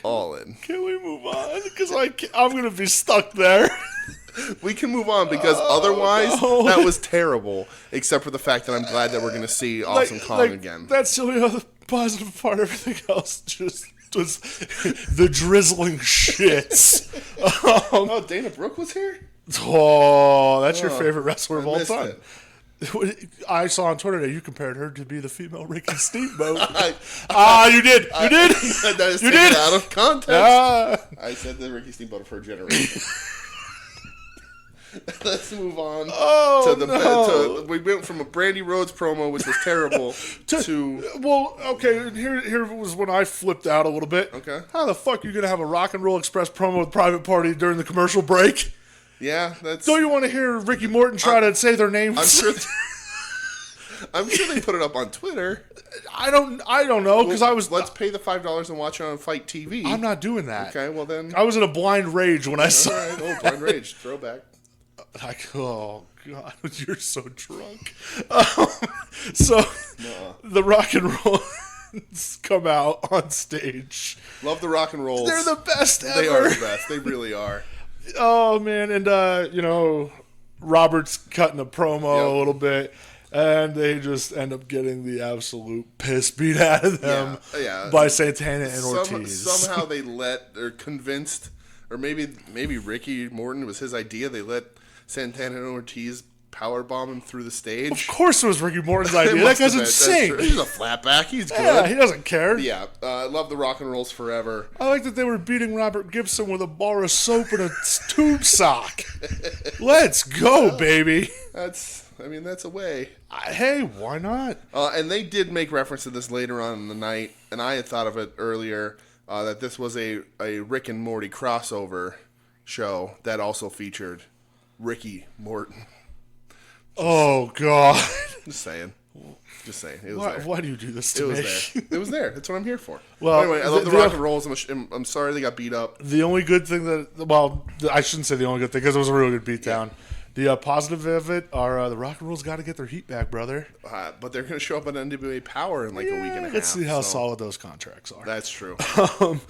All in. Can we move on? Because I'm gonna be stuck there. We can move on because otherwise that was terrible. Except for the fact that I'm glad that we're gonna see Awesome Kong again. That's the only other positive part. Everything else just was the drizzling shits. Dana Brooke was here? Oh, that's your favorite wrestler of all time. I saw on Twitter that you compared her to be the female Ricky Steamboat. You did. That is taken out of context. I said the Ricky Steamboat of her generation. Let's move on we went from a Brandy Rhodes promo, which was terrible, to... Well, okay, here was when I flipped out a little bit. Okay. How the fuck are you going to have a Rock and Roll Express promo with Private Party during the commercial break? Yeah, that's... Don't you want to hear Ricky Morton try to say their names? I'm sure they put it up on Twitter. I don't know, because Let's pay the $5 and watch it on Fight TV. I'm not doing that. Okay, well then... I was in a blind rage when I saw it. Oh, blind rage. Throwback. Oh God, you're so drunk. The Rock and Rolls come out on stage. Love the Rock and Rolls. They're the best ever. They are the best. They really are. Oh man, and Robert's cutting a promo a little bit, and they just end up getting the absolute piss beat out of them by Santana and Ortiz. Somehow they convinced, or maybe Ricky Morton, it was his idea. They let Santana and Ortiz powerbomb him through the stage. Of course it was Ricky Morton's idea. That guy's insane. He's a flatback. He's good. Yeah, he doesn't care. Yeah, I love the Rock and Rolls forever. I like that they were beating Robert Gibson with a bar of soap and a tube sock. Let's go, baby. That's a way. Hey, why not? And they did make reference to this later on in the night, and I had thought of it earlier, that this was a Rick and Morty crossover show that also featured Ricky Morton. Oh, God. Just saying. Just saying. It was there. Why do you do this to me? It was there. It was there. That's what I'm here for. Well, anyway, I love the Rock and Rolls. I'm sorry they got beat up. The only good thing I shouldn't say the only good thing because it was a really good beatdown. Yeah. The positive of it are the Rock and Rolls got to get their heat back, brother. But they're going to show up at NWA Power in like a week and a half. Let's see how solid those contracts are. That's true.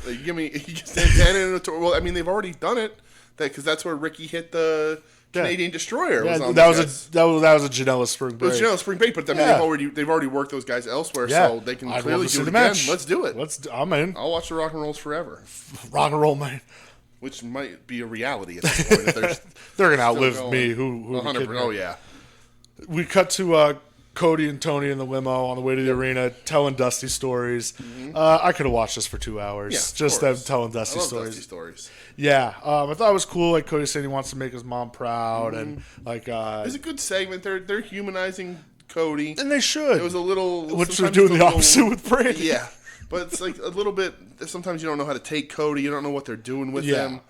You give me Santana in a tour. Well, I mean, they've already done it because that's where Ricky hit the Canadian Destroyer. Yeah, that was a Janela Spring Break. It was Janela Spring Break, but I mean, they've already worked those guys elsewhere, so they can clearly do it again. Match. Let's do it. I'm in. I'll watch the Rock and Rolls forever. Rock and Roll, man. Which might be a reality at this point. They're going to outlive me. Who 100%. Oh, yeah. We cut to Cody and Tony in the limo on the way to the arena telling Dusty stories. Mm-hmm. I could have watched this for 2 hours. Just them telling Dusty stories. Yeah. I thought it was cool. Like Cody said he wants to make his mom proud. And like, it's a good segment. They're humanizing Cody. And they should. It was a little... Which they're doing the opposite with Brady. Yeah. But it's like a little bit... Sometimes you don't know how to take Cody. You don't know what they're doing with him.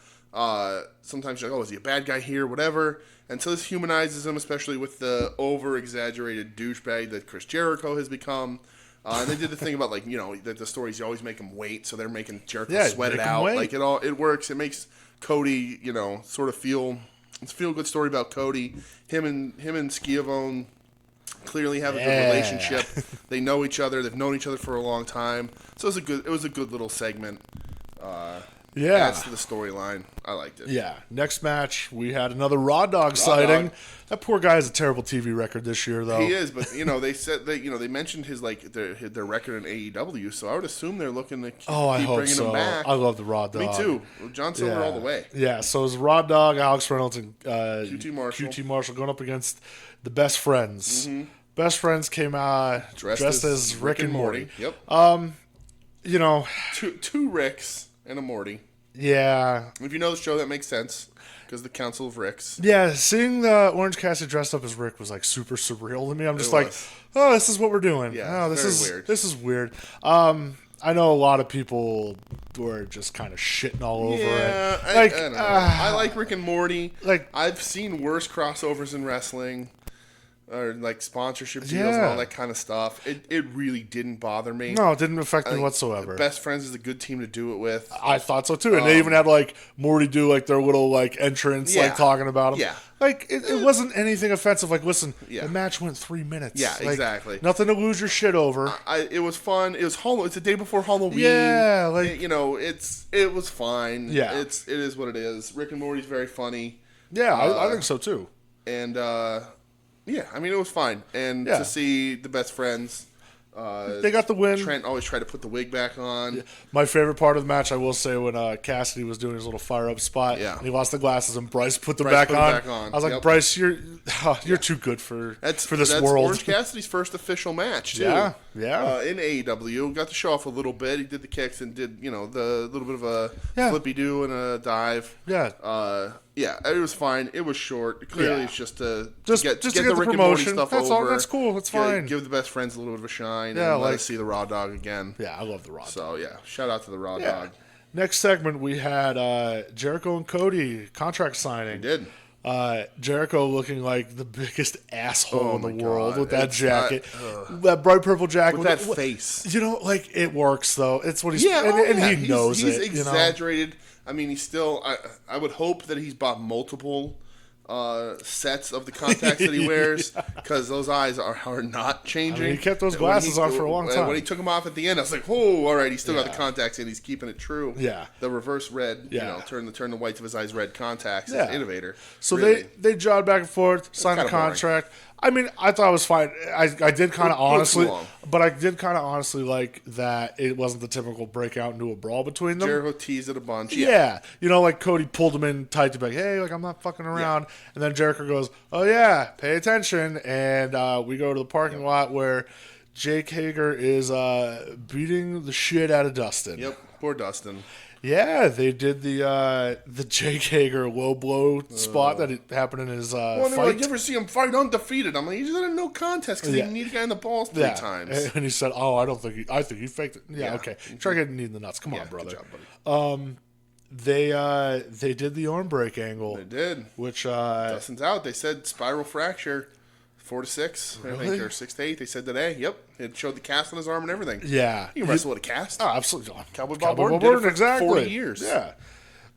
Sometimes you're like, is he a bad guy here? Whatever. And so this humanizes him, especially with the over-exaggerated douchebag that Chris Jericho has become. And they did the thing about, like, the stories, you always make him wait, so they're making Jericho sweat it out. Like, it works. It makes Cody, sort of feel... It's a feel-good story about Cody. Him and Schiavone clearly have a good relationship. They know each other. They've known each other for a long time. So it was a good little segment. Adds to the storyline. I liked it. Yeah. Next match, we had another Raw Dog sighting. That poor guy has a terrible TV record this year, though. He is, but they said they mentioned his their record in AEW, so I would assume they're looking to keep bringing him back. I love the Raw Dog. Me too. John Silver all the way. Yeah. So it's Raw Dog, Alex Reynolds, and QT Marshall going up against the Best Friends. Mm-hmm. Best Friends came out dressed as Rick and Morty. Yep. Two Ricks and a Morty. Yeah. If you know the show, that makes sense because the Council of Ricks. Yeah, seeing the Orange Cassidy dressed up as Rick was like super surreal to me. I'm just this is what we're doing. Yeah, this is weird. This is weird. I know a lot of people were just kind of shitting all over it. I don't know. I like Rick and Morty. Like, I've seen worse crossovers in wrestling. Or like sponsorship deals and all that kind of stuff. It really didn't bother me. No, it didn't affect me whatsoever. Best Friends is a good team to do it with. I thought so too. And they even had like Morty do like their little like entrance, like talking about him. Yeah. Like it wasn't anything offensive. Like, listen, the match went 3 minutes. Yeah, like, exactly. Nothing to lose your shit over. It was fun. It was It's the day before Halloween. Yeah, like it was fine. Yeah, it is what it is. Rick and Morty's very funny. Yeah, I think so too. And yeah, I mean, it was fine. And to see the Best Friends... they got the win. Trent always tried to put the wig back on. Yeah. My favorite part of the match, I will say, when Cassidy was doing his little fire-up spot, and he lost the glasses, and Bryce put them back on. I was like, Bryce, you're too good for this world. That's Orange Cassidy's first official match, too. Yeah. In AEW. Got to show off a little bit. He did the kicks and did, the little bit of a flippy-do and a dive. Yeah. Yeah, it was fine. It was short. Clearly, it's just to get the Rick promotion. And Morty stuff That's over. All, that's cool. That's fine. Give the Best Friends a little bit of a shine. Yeah, and let us see the Raw Dog again. Yeah, I love the Raw Dog. So, shout out to the Raw Dog. Next segment, we had Jericho and Cody contract signing. We did. Jericho looking like the biggest asshole in the world with that jacket. That bright purple jacket. With that face. It works, though. It's what he's... he knows he's it. He's exaggerated. I mean, he's still... I would hope that he's bought multiple sets of the contacts that he wears because those eyes are not changing. I mean, he kept those glasses on for a long time. When he took them off at the end, I was like, all right, he's still got the contacts in. He's keeping it true. Yeah. The reverse red, turn the whites of his eyes red contacts. Yeah. Innovator. So really. they jogged back and forth, signed a contract. Boring. I mean, I thought it was fine. I did kind of honestly, but I did kind of honestly like that it wasn't the typical breakout into a brawl between them. Jericho teased it a bunch. Yeah. Like Cody pulled him in tight to be like, hey, like I'm not fucking around. Yeah. And then Jericho goes, oh yeah, pay attention. And we go to the parking lot where Jake Hager is beating the shit out of Dustin. Yep, poor Dustin. Yeah, they did the Jake Hager low blow spot that happened in his fight. Like, you ever see him fight undefeated? I'm like, he just had a no contest because he kneed a guy in the balls 3 times. And he said, "Oh, I think he faked it." Yeah, okay. Try getting knee in the nuts. Come on, brother. Good job, buddy. They did the arm break angle. They did. Which Dustin's out. They said spiral fracture. 4 to 6, Really? I think, or 6 to 8. They said today. Yep, it showed the cast on his arm and everything. Yeah, You can wrestle with a cast. Oh, absolutely. Cowboy Bob Orton did it for exactly. 40 years. Yeah,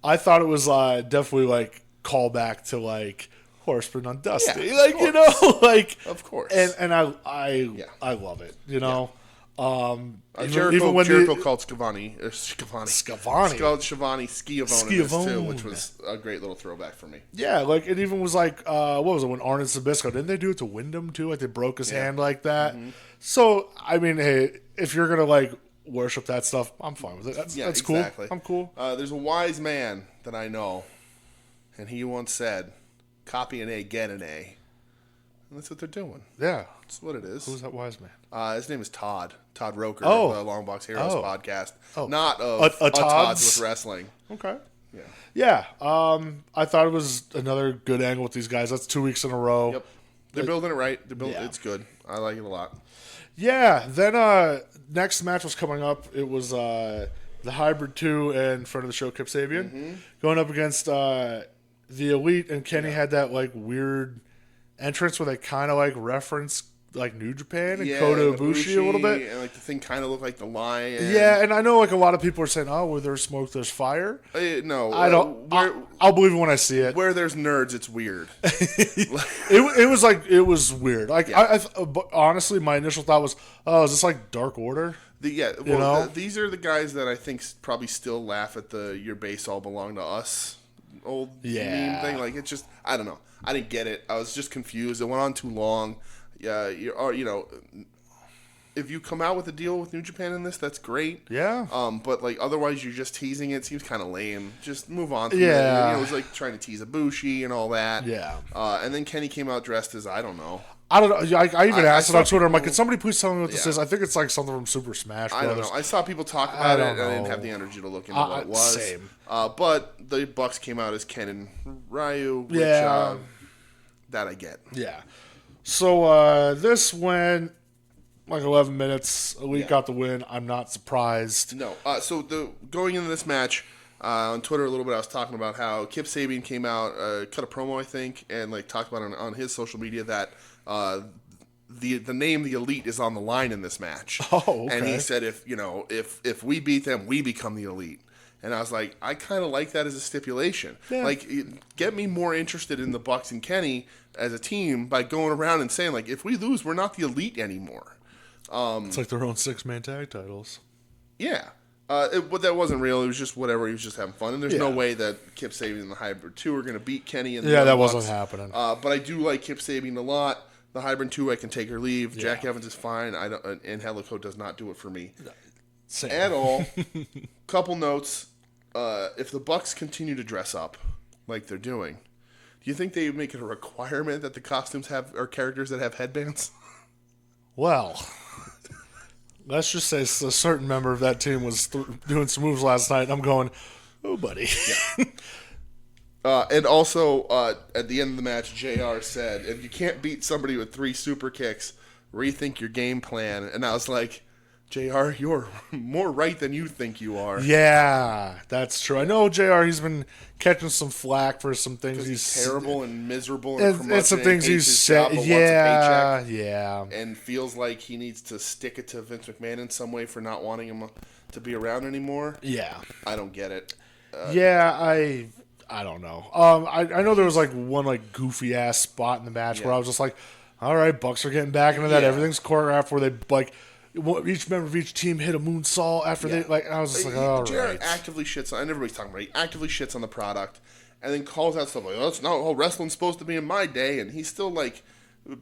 I thought it was definitely like callback to like Horseman on Dusty, Yeah, like you know, like of course, and I love it, you know. Jericho called Scavani called Shivani Schiavone too, which was a great little throwback for me. Yeah, like it even was like what was it when Arn and Sabisco, didn't they do it to Wyndham too? Like they broke his hand like that. Mm-hmm. So I mean, hey, if you're gonna like worship that stuff, I'm fine with it. That's exactly. Cool. I'm cool. There's a wise man that I know, and he once said, "Copy an A, get an A." And that's what they're doing. Yeah. That's what it is. Who's that wise man? His name is Todd Roker of the Long Box Heroes podcast. Not of a Todd's with wrestling. Okay. Yeah. Yeah. I thought it was another good angle with these guys. That's 2 weeks in a row. Yep. They're building it right. It's good. I like it a lot. Yeah. Then next match was coming up. It was the Hybrid 2 in front of the show, Kip Sabian, going up against the Elite, and Kenny had that like weird entrance where they kind of like reference like New Japan and Kota Ibushi a little bit, and like the thing kind of looked like the lion. Yeah, and I know like a lot of people are saying, "Oh, where there's smoke, there's fire." No, I don't. I'll believe it when I see it. Where there's nerds, it's weird. it was weird. Like but honestly, my initial thought was, "Oh, is this like Dark Order?" These are the guys that I think probably still laugh at the "your base all belong to us" old meme thing. Like it's just, I don't know. I didn't get it. I was just confused. It went on too long. Yeah, if you come out with a deal with New Japan in this, that's great. Yeah. But like otherwise, you're just teasing it. It seems kind of lame. Just move on. Yeah. It was like trying to tease Ibushi and all that. Yeah. And then Kenny came out dressed as I don't know. I don't know. I even asked it on Twitter. I'm like, can somebody please tell me what this is? I think it's like something from Super Smash Bros. I don't know. I saw people talk about it, and I didn't have the energy to look into what it was. Same. But the Bucks came out as Ken and Ryu, which that I get. Yeah. So this went like 11 minutes. Elite got the win. I'm not surprised. No. So going into this match, on Twitter a little bit, I was talking about how Kip Sabian came out, cut a promo, I think, and like talked about on his social media that the name the Elite is on the line in this match. Oh, okay. And he said if we beat them, we become the Elite. And I was like, I kind of like that as a stipulation. Yeah. Like, get me more interested in the Bucks and Kenny as a team by going around and saying, like, if we lose, we're not the Elite anymore. It's like their own 6-man tag titles. Yeah. But that wasn't real. It was just whatever. He was just having fun. And there's no way that Kip Sabian and the Hybrid 2 are going to beat Kenny and the that Bucks. wasn't happening. But I do like Kip Sabian a lot. The Hybrid 2, I can take or leave. Yeah. Jack Evans is fine. And Helico does not do it for me. Same. At all. Couple notes. If the Bucks continue to dress up like they're doing, do you think they make it a requirement that the costumes are characters that have headbands? Well, let's just say a certain member of that team was doing some moves last night, and I'm going, oh, buddy. Yeah. And also, at the end of the match, JR said, if you can't beat somebody with 3 super kicks, rethink your game plan. And I was like, JR, you're more right than you think you are. Yeah, that's true. I know JR, he's been catching some flack for some things he's terrible and miserable and some things he's said. Yeah. And feels like he needs to stick it to Vince McMahon in some way for not wanting him to be around anymore. Yeah. I don't get it. I don't know. I know there was like one like goofy ass spot in the match where I was just like, all right, Bucks are getting back into that. Everything's choreographed where they like each member of each team hit a moonsault after they like. I was just like, all right. Actively shits on, and everybody's talking about it. He actively shits on the product, and then calls out stuff like, "Oh, that's not how wrestling's supposed to be in my day," and he's still like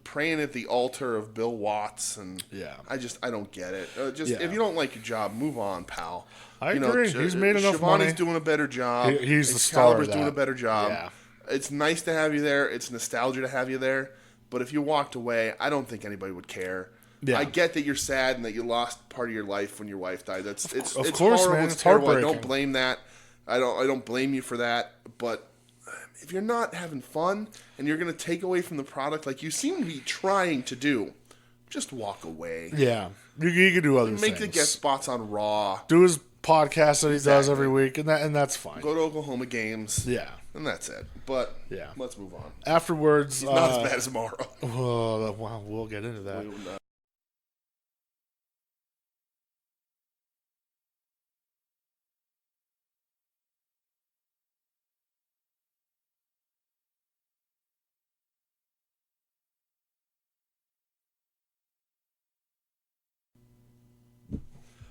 praying at the altar of Bill Watts, and I don't get it. If you don't like your job, move on, pal. I agree. He's made enough money. Shivani's doing a better job. He's the star of that. doing a better job. Yeah. It's nice to have you there. It's nostalgia to have you there. But if you walked away, I don't think anybody would care. Yeah. I get that you're sad and that you lost part of your life when your wife died. It's course, horrible. man. It's terrible. I don't blame that. I don't blame you for that. But if you're not having fun and you're going to take away from the product like you seem to be trying to do, just walk away. Yeah. You can do other things. Make the guest spots on Raw. Do his podcast that he does every week, and that's fine. Go to Oklahoma games. Yeah. and that's it. But yeah, let's move on. Afterwards, he's not as bad as Morrow. Oh, wow, we'll get into that.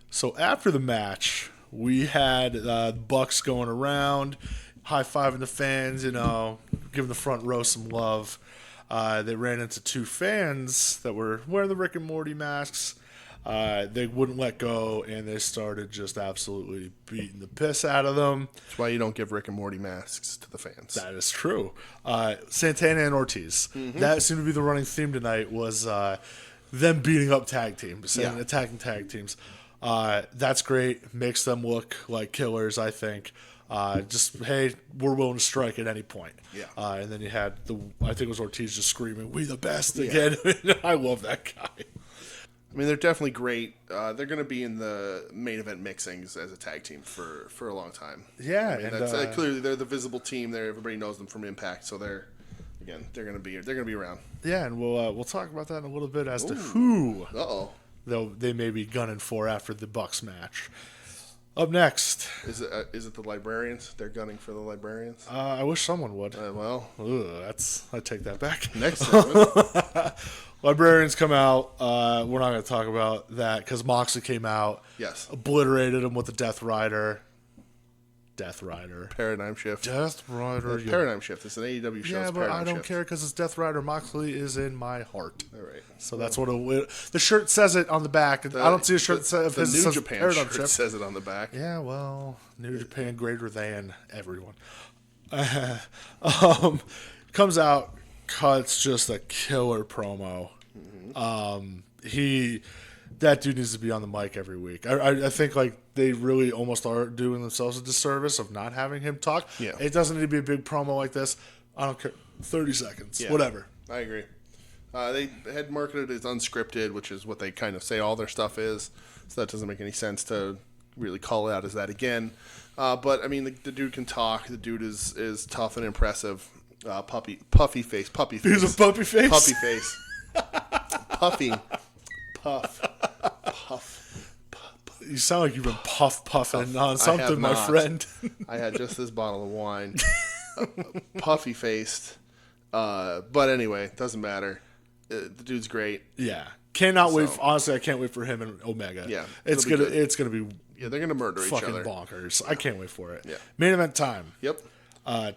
So after the match, we had Bucks going around, high-fiving the fans, giving the front row some love. They ran into two fans that were wearing the Rick and Morty masks. They wouldn't let go, and they started just absolutely beating the piss out of them. That's why you don't give Rick and Morty masks to the fans. That is true. Santana and Ortiz. Mm-hmm. That seemed to be the running theme tonight, was them beating up tag teams and attacking tag teams. That's great. Makes them look like killers, I think. Hey, we're willing to strike at any point. Yeah. And then you had I think it was Ortiz just screaming, "We the best" again. I love that guy. I mean, they're definitely great. They're going to be in the main event mixings as a tag team for a long time. Yeah, I mean, and that's clearly they're the visible team. There, everybody knows them from Impact, so they're going to be around. Yeah, and we'll talk about that in a little bit as to who they may be gunning for after the Bucks match. Up next, is it the Librarians? They're gunning for the Librarians. I wish someone would. I take that back. Next segment. Librarians come out. We're not going to talk about that because Moxley came out. Yes. Obliterated him with the Death Rider. Paradigm Shift. Death Rider. Paradigm Shift. It's an AEW show. Yeah, but I don't care because it's Death Rider. Moxley is in my heart. All right. So that's what the shirt says it on the back. I don't see a shirt that says New Japan Paradigm shirt Shift. says it on the back. Yeah, well, New Japan greater than everyone. Comes out, cuts just a killer promo. Mm-hmm. That dude needs to be on the mic every week. I think like they really almost are doing themselves a disservice of not having him talk. Yeah. It doesn't need to be a big promo like this. I don't care. 30 seconds. Yeah. Whatever. I agree. They had marketed it as unscripted, which is what they kind of say all their stuff is. So that doesn't make any sense to really call it out as that again. But, I mean, the dude can talk. The dude is tough and impressive. Puffy face. He's a puppy face? Puffy face. Puffy. Puff. You sound like you've been puffing on something, my friend. I had just this bottle of wine. Puffy faced. But anyway, doesn't matter. The dude's great. Yeah. Cannot wait. Honestly, I can't wait for him and Omega. Yeah. It's gonna be. Yeah, they're gonna murder each other. Fucking bonkers. I can't wait for it. Yeah. Main event time. Yep.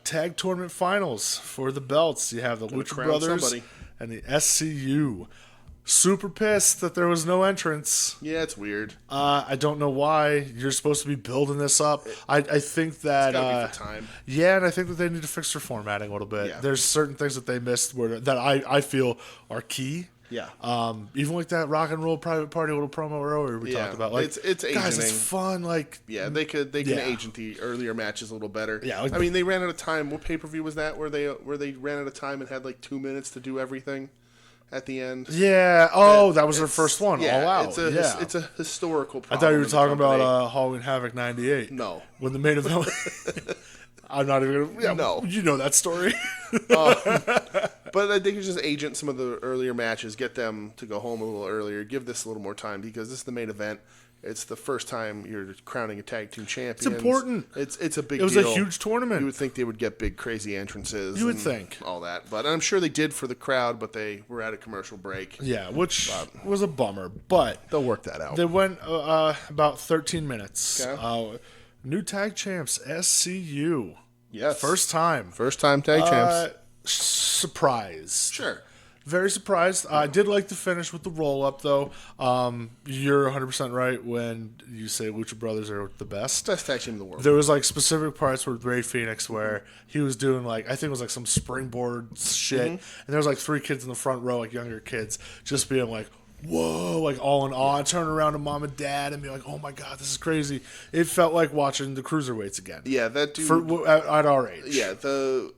Tag tournament finals for the belts. You have the Lucha Brothers and the SCU. Super pissed that there was no entrance. Yeah, it's weird. I don't know why. You're supposed to be building this up. I think that it's gotta be for time. Yeah, and I think that they need to fix their formatting a little bit. Yeah. There's certain things that they missed that I feel are key. Yeah. Even like that rock and roll private party little promo earlier we talked about. Like, it's agenting. Guys, it's fun. Like, yeah, they can agent the earlier matches a little better. Yeah. I mean, they ran out of time. What pay-per-view was that where they ran out of time and had like 2 minutes to do everything at the end? Yeah. That was their first one. Yeah, all out. It's a historical problem. I thought you were talking about Halloween Havoc 98. No. When the main event... I'm not even going to... Yeah, no. You know that story. But I think you just agent some of the earlier matches, get them to go home a little earlier, give this a little more time because this is the main event. It's the first time you're crowning a tag team champion. It's important. It's a big deal. It was a huge tournament. You would think they would get big, crazy entrances. You would think. All that. But I'm sure they did for the crowd, but they were at a commercial break. Yeah, which was a bummer. But they'll work that out. They went about 13 minutes. Okay. New tag champs, SCU. Yes. First time tag champs. Surprised. Sure. Very surprised. I did like the finish with the roll-up, though. You're 100% right when you say Lucha Brothers are the best. Best tag team in the world. There was, like, specific parts with Rey Fenix where he was doing, like, I think it was, like, some springboard shit. Mm-hmm. And there was, like, 3 kids in the front row, like, younger kids, just being, like, whoa, like, all in awe. Turn around to mom and dad and be like, oh, my God, this is crazy. It felt like watching the Cruiserweights again. Yeah, that dude. At our age. Yeah, the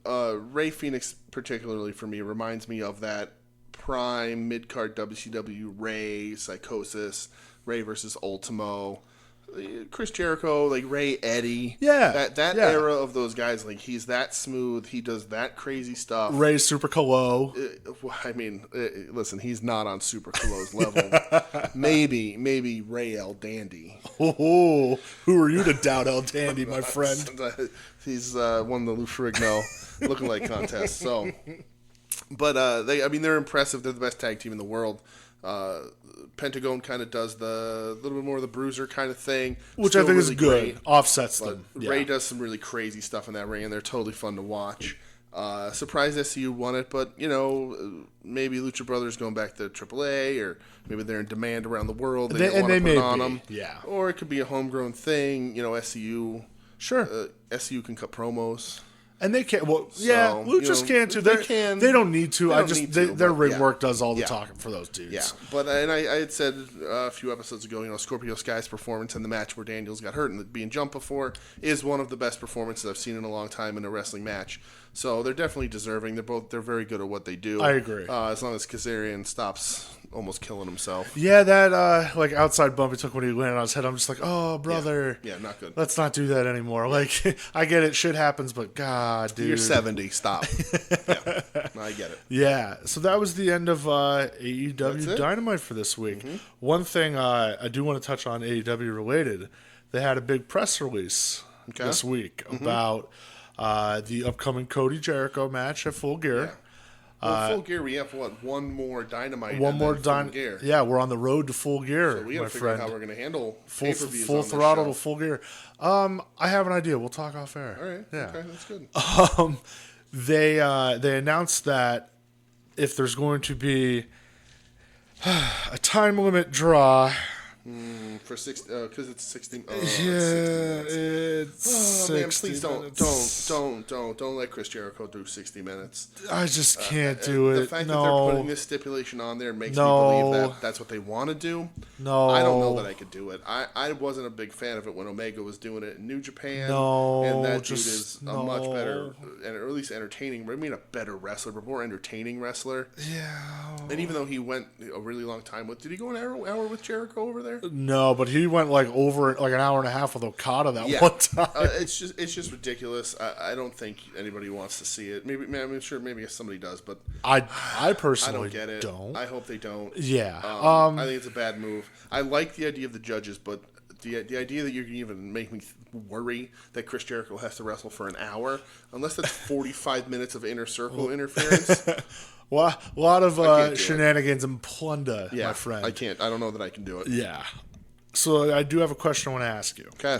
Rey Fenix, particularly for me, reminds me of that prime mid-card WCW Rey, Psychosis, Rey versus Ultimo, Chris Jericho, like Ray, Eddie. Yeah. That era of those guys, like he's that smooth. He does that crazy stuff. Ray Super Colo. I mean, listen, he's not on Super Colo's level. maybe Ray El Dandy. Oh, who are you to doubt El Dandy, my friend? He's won the Lou Ferrigno lookalike contest. So, but they're impressive. They're the best tag team in the world. Pentagon kind of does the little bit more of the bruiser kind of thing, which I think is good. Offsets them. Ray does some really crazy stuff in that ring, and they're totally fun to watch. Surprised SCU won it, but maybe Lucha Brothers going back to AAA, or maybe they're in demand around the world. They don't want to put it on them. Yeah. Or it could be a homegrown thing. SCU. Sure. SCU can cut promos. And they can't. Well, yeah, Luchas can too. They don't need to. Their ring work does all the talking for those dudes. Yeah, but I had said a few episodes ago, Scorpio Sky's performance in the match where Daniels got hurt and being jumped before is one of the best performances I've seen in a long time in a wrestling match. So they're definitely deserving. They're very good at what they do. I agree. As long as Kazarian stops almost killing himself. Yeah, that outside bump he took when he landed on his head. I'm just like, oh, brother. Yeah, not good. Let's not do that anymore. Like, I get it, shit happens, but God, dude. You're 70. Stop. Yeah, I get it. Yeah. So that was the end of AEW Dynamite for this week. Mm-hmm. One thing I do want to touch on AEW related. They had a big press release this week about the upcoming Cody Jericho match at Full Gear. Yeah. Well, Full Gear, we have one more Dynamite. One more Full Gear. Yeah, we're on the road to Full Gear. So we got to figure out how we're going to handle pay-per-views full on throttle this to Full Gear. I have an idea. We'll talk off air. All right. Yeah. Okay, that's good. They announced that if there's going to be a time limit draw. For 60, because it's 60. It's 60 man, please minutes. don't let Chris Jericho do 60 minutes. I just can't do it. The fact that they're putting this stipulation on there makes me believe that that's what they want to do. No, I don't know that I could do it. I wasn't a big fan of it when Omega was doing it in New Japan. No, and that dude is a much better, or at least entertaining. I mean, a better wrestler, but more entertaining wrestler. Yeah. And even though he went a really long time did he go an hour with Jericho over there? No, but he went over an hour and a half with Okada one time. It's just ridiculous. I don't think anybody wants to see it. Maybe I'm sure maybe somebody does, but I personally don't get it. Don't. I hope they don't. Yeah. I think it's a bad move. I like the idea of the judges, but the idea that you can even make me worry that Chris Jericho has to wrestle for an hour, unless that's 45 minutes of inner circle interference. Well, a lot of shenanigans and plunder, my friend. I can't. I don't know that I can do it. Yeah. So I do have a question I want to ask you. Okay.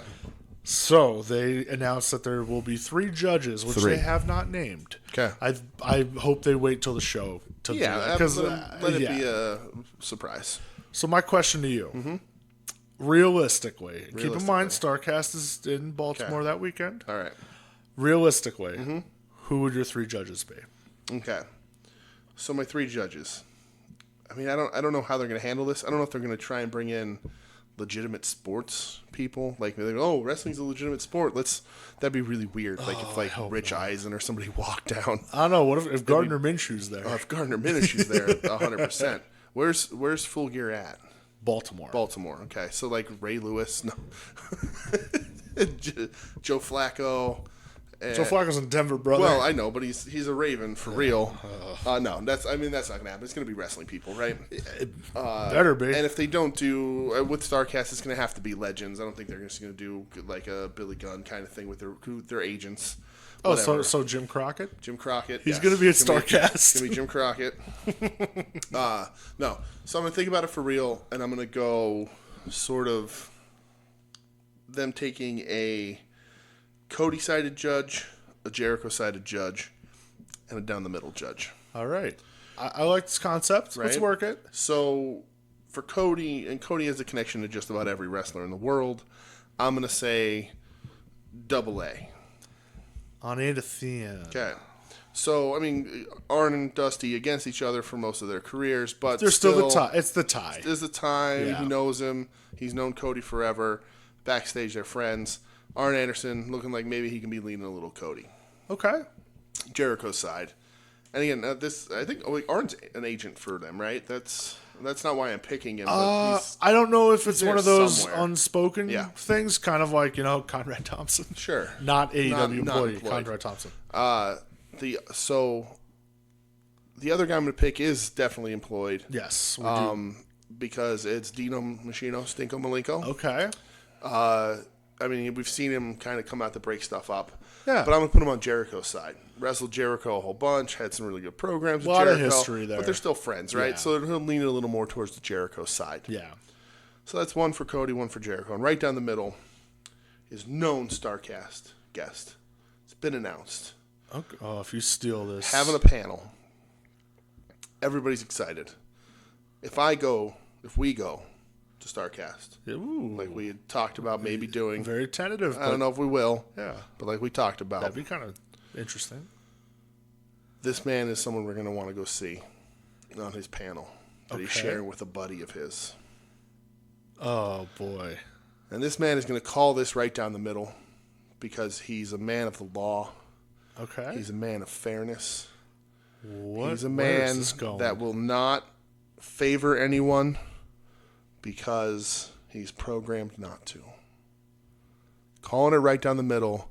So they announced that there will be 3 judges, which they have not named. Okay. I hope they wait till the show to do that. Let it be a surprise. So my question to you, realistically, keep in mind StarCast is in Baltimore that weekend. All right. Realistically, who would your 3 judges be? Okay. So my 3 judges. I mean, I don't know how they're going to handle this. I don't know if they're going to try and bring in legitimate sports people. Like, they're like, oh, wrestling's a legitimate sport. That'd be really weird. Like, if Rich Eisen or somebody walked down. I don't know. What if Gardner Minshew's there? If Gardner Minshew's there, 100%. Where's Full Gear at? Baltimore. Okay. So, like, Ray Lewis, no. Joe Flacco. Joe Flacco's in Denver, brother. Well, I know, but he's a Raven for real. No, that's not going to happen. It's going to be wrestling people, right? It better be. And if they don't do with StarCast, it's going to have to be legends. I don't think they're just going to do like a Billy Gunn kind of thing with their agents. Whatever. Oh, so Jim Crockett? Jim Crockett. He's going to be at StarCast. It's going to be Jim Crockett. No. So I'm going to think about it for real, and I'm going to go sort of them taking a Cody-sided judge, a Jericho-sided judge, and a down-the-middle judge. All right. I like this concept. Right? Let's work it. So for Cody, and Cody has a connection to just about every wrestler in the world, I'm going to say Double A. On A to Thea. Okay. So, I mean, Arn and Dusty against each other for most of their careers, but they're still the tie. It's the tie. There's the tie. Yeah. He knows him. He's known Cody forever. Backstage, they're friends. Arn Anderson looking like maybe he can be leading a little Cody. Okay. Jericho's side. And again, I think Arn's an agent for them, right? That's not why I'm picking him. But I don't know if it's one of those somewhere. Unspoken things, kind of like, Conrad Thompson. Sure. Not AEW employee, Conrad Thompson. The other guy I'm going to pick is definitely employed. Yes, we do. Because it's Dino Machino Stinko Malenko. Okay. I mean, we've seen him kind of come out to break stuff up. Yeah. But I'm going to put him on Jericho's side. Wrestled Jericho a whole bunch, had some really good programs with A Jericho. lot of history there. But they're still friends, right? Yeah. So he'll lean a little more towards the Jericho side. Yeah. So that's one for Cody, one for Jericho. And right down the middle is known StarCast guest. It's been announced. Okay. Oh, if you steal this. Having a panel. Everybody's excited. If we go to StarCast, like we had talked about maybe doing. Very tentative. I don't know if we will. Yeah. But like we talked about. That'd be kind of interesting. This man is someone we're going to want to go see on his panel that he's sharing with a buddy of his. Oh, boy. And this man is going to call this right down the middle because he's a man of the law. Okay. He's a man of fairness. He's a man that will not favor anyone because he's programmed not to. Calling it right down the middle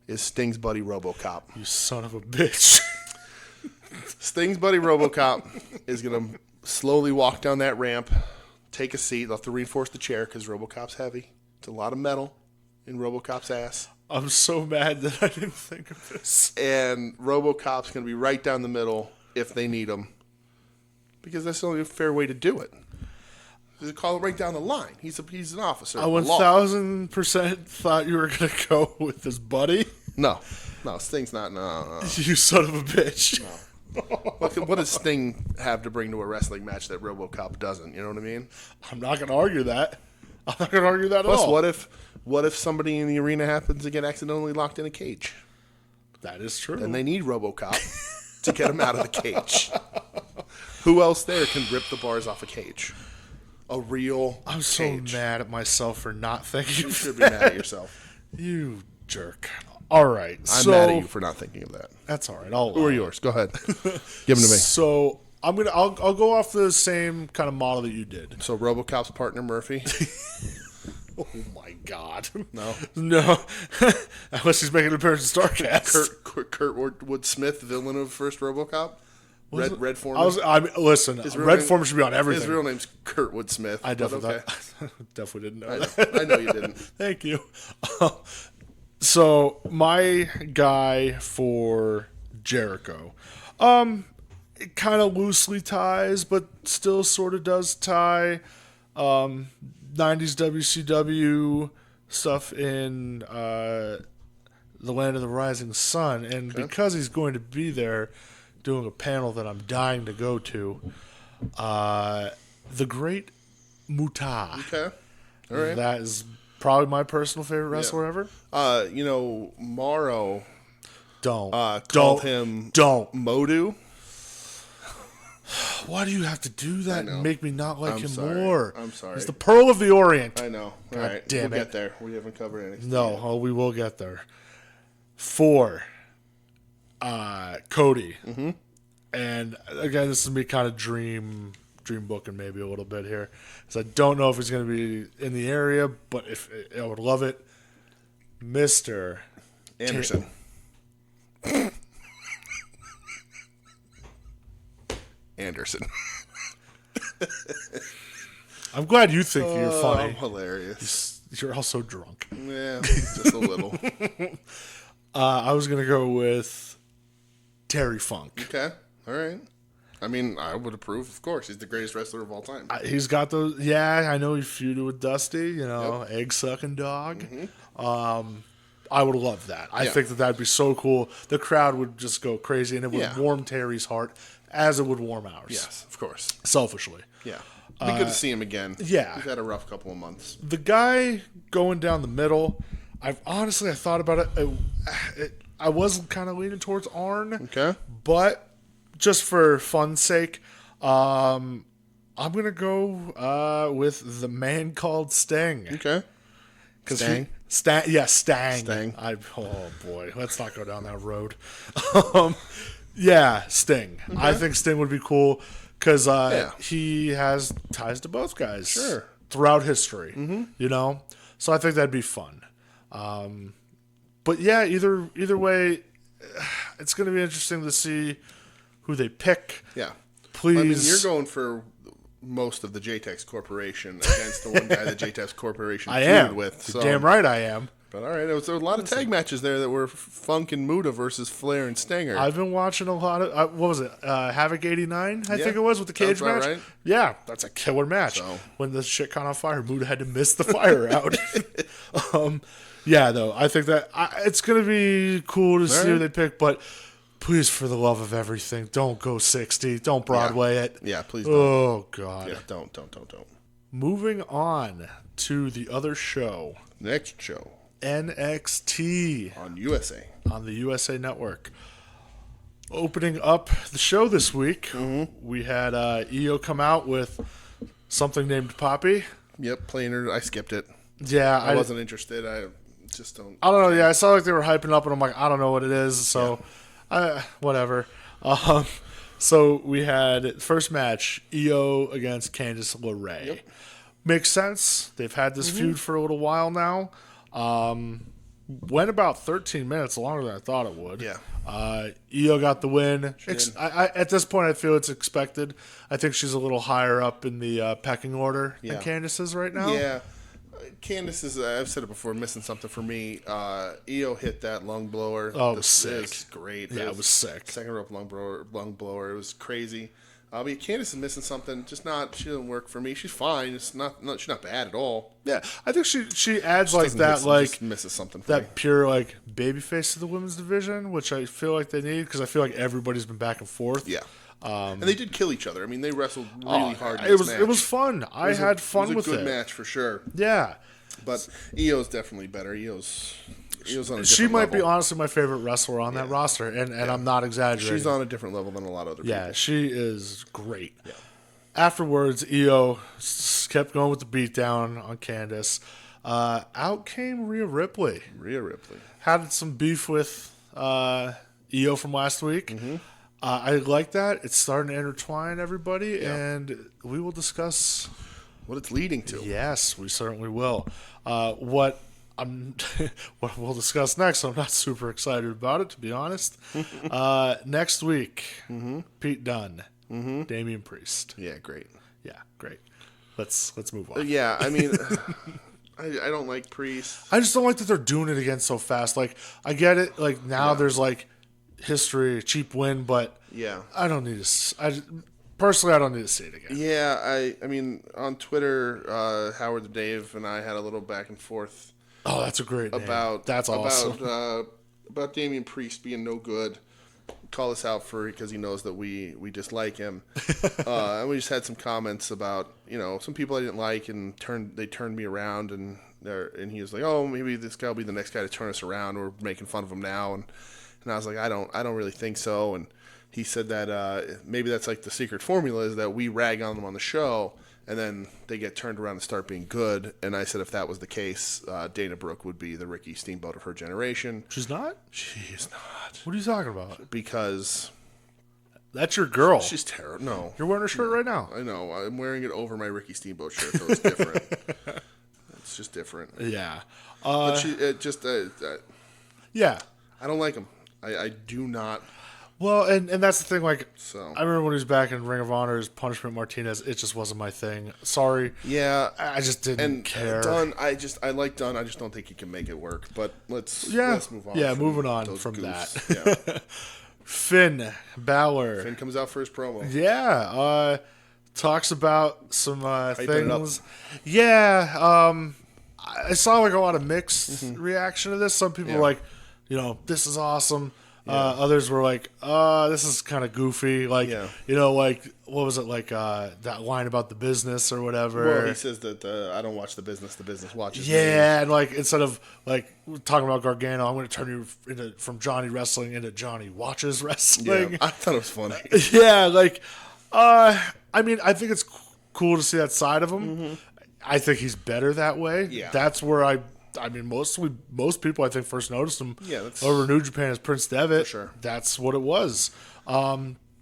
is Sting's buddy RoboCop. You son of a bitch. Sting's buddy RoboCop is going to slowly walk down that ramp, take a seat. They'll have to reinforce the chair because RoboCop's heavy. It's a lot of metal in RoboCop's ass. I'm so mad that I didn't think of this. And RoboCop's going to be right down the middle if they need him. Because that's the only fair way to do it. They call it right down the line. He's an officer. I 1,000% thought you were going to go with his buddy. No, Sting's not. No. You son of a bitch. No. What does Sting have to bring to a wrestling match that RoboCop doesn't? You know what I mean? I'm not going to argue that. I'm not going to argue that Plus, at all. what if somebody in the arena happens to get accidentally locked in a cage? That is true. And they need RoboCop to get him out of the cage. Who else there can rip the bars off a cage? A real I'm so cage. mad at myself for not thinking You of should that. be mad at yourself. You jerk. All right. I'm mad at you for not thinking of that. That's all right. Who are yours? Go ahead. Give them to me. So I'll go off the same kind of model that you did. So RoboCop's partner Murphy. Oh my God. No. Unless he's making an appearance in StarCast. Kurt Wood Smith, villain of first RoboCop. Red Foreman. Listen, Red Foreman should be on everything. His real name's Kurt Wood Smith. I definitely didn't know that. I know you didn't. Thank you. So my guy for Jericho, it kind of loosely ties, but still sort of does tie. 90s WCW stuff in the Land of the Rising Sun, and because he's going to be there doing a panel that I'm dying to go to, the Great Muta. Okay. All right. That is probably my personal favorite wrestler ever. Morrow Called him Don't. Modu. Why do you have to do that and make me not like him sorry. more? I'm sorry. He's the Pearl of the Orient. I know. All right. damn we'll it. get there. We haven't covered anything. No, we will get there. 4, Cody. Mm-hmm. And again, this is me kind of dream booking maybe a little bit here, because I don't know if he's going to be in the area, but if I would love it, Mr. Anderson. Anderson. I'm glad you think you're I'm funny. hilarious. You're also drunk. Yeah, just a little. I was going to go with Terry Funk. Okay. All right. I mean, I would approve, of course. He's the greatest wrestler of all time. He's got those. Yeah, I know he feuded with Dusty, egg sucking dog. Mm-hmm. I would love that. I think that'd be so cool. The crowd would just go crazy, and it would warm Terry's heart as it would warm ours. Yes, of course. Selfishly. Yeah. It'd be good to see him again. Yeah. He's had a rough couple of months. The guy going down the middle, I thought about it. I was kind of leaning towards Arn. Okay. But just for fun's sake, I'm going to go with the man called Sting. Okay. Stang? Stang. Stang. Oh, boy. Let's not go down that road. Sting. Okay. I think Sting would be cool. because he has ties to both guys. Sure. Throughout history, you know? So I think that'd be fun. But yeah, either way, it's going to be interesting to see who they pick. Yeah. Please. I mean, you're going for most of the JTEX Corporation against the one guy that JTEX Corporation feuded with. So. Damn right I am. But all right, there was a lot of tag matches there that were Funk and Muda versus Flair and Stinger. I've been watching a lot of, what was it, Havoc 89, I think it was, with the cage match? Right. Yeah, that's a killer match. So. When the shit caught on fire, Muda had to miss the fire out. Yeah, though, I think that it's going to be cool to see who they pick, but please, for the love of everything, don't go 60. Don't Broadway it. Yeah, please don't. Oh, God. Yeah, don't. Moving on to the other show. Next show. NXT. On USA. On the USA Network. Opening up the show this week, we had Io come out with something named Poppy. Yep, playing her. I skipped it. Yeah. I wasn't interested. I just don't. I don't know. Yeah, I saw like they were hyping up, and I'm like, I don't know what it is, so whatever. So we had first match, Io against Candice LeRae. Yep. Makes sense. They've had this feud for a little while now. Went about 13 minutes longer than I thought it would. Yeah. Io got the win. At this point, I feel it's expected. I think she's a little higher up in the pecking order than Candice is right now. Yeah. Candice is, I've said it before, missing something for me. Io hit that lung blower. Oh, it was sick. It was great. Yeah, it was sick. Second rope lung blower. It was crazy. But Candice is missing something. She doesn't work for me. She's fine. She's not bad at all. Yeah, I think she adds like that, just misses something for me. Pure like babyface to the women's division, which I feel like they need because I feel like everybody's been back and forth. Yeah. And they did kill each other. I mean, they wrestled really hard. It was fun. I had fun with it. It was a good match for sure. Yeah, but Io's definitely better. Io's on a different she might level. be honestly my favorite wrestler on that roster, and I'm not exaggerating. She's on a different level than a lot of other people. Yeah, she is great. Yeah. Afterwards, Io kept going with the beatdown on Candice. Out came Rhea Ripley. Had some beef with Io from last week. I like that. It's starting to intertwine everybody, and we will discuss what it's leading to. Yes, we certainly will. What we'll discuss next, I'm not super excited about it, to be honest. Next week, Pete Dunne, Damian Priest. Yeah, great. Yeah, great. Let's move on. Yeah, I mean, I don't like Priest. I just don't like that they're doing it again so fast. Like, I get it. Like, now there's, like, history, cheap win, but I don't need to... Personally, I don't need to see it again. Yeah, I mean, on Twitter, Howard the Dave and I had a little back and forth. Oh, that's a great name. That's awesome. About Damian Priest being no good. Call us out because he knows that we dislike him. And we just had some comments about, some people I didn't like, and they turned me around, and he was like, oh, maybe this guy will be the next guy to turn us around. We're making fun of him now, and I was like, I don't really think so. And he said that maybe that's like the secret formula is that we rag on them on the show, and then they get turned around and start being good. And I said if that was the case, Dana Brooke would be the Ricky Steamboat of her generation. She's not? She is not. What are you talking about? Because... That's your girl. She's terrible. No. You're wearing her shirt right now. I know. I'm wearing it over my Ricky Steamboat shirt, so it's different. It's just different. Yeah. But yeah. I don't like him. I do not... Well, and that's the thing, like, so. I remember when he was back in Ring of Honor as Punishment Martinez, it just wasn't my thing. Sorry. Yeah. I just didn't care. Dunn, I like Dunn. I just don't think he can make it work. But let's move on. Yeah, moving on from goofs. that. Yeah. Finn Balor. Finn comes out for his promo. Yeah. Talks about some things. Yeah. I saw, like, a lot of mixed reaction to this. Some people were like, this is awesome. Others were like, this is kind of goofy. Like, like, what was it? Like, that line about the business or whatever. Well, he says that I don't watch the business watches me. Yeah, and like, instead of like talking about Gargano, I'm going to turn you from Johnny Wrestling into Johnny Watches Wrestling. Yeah, I thought it was funny. Yeah, like, I mean, I think it's cool to see that side of him. I think he's better that way. Yeah. That's where I mean, most people, I think, first noticed him that's over New Japan as Prince Devitt. For sure. That's what it was.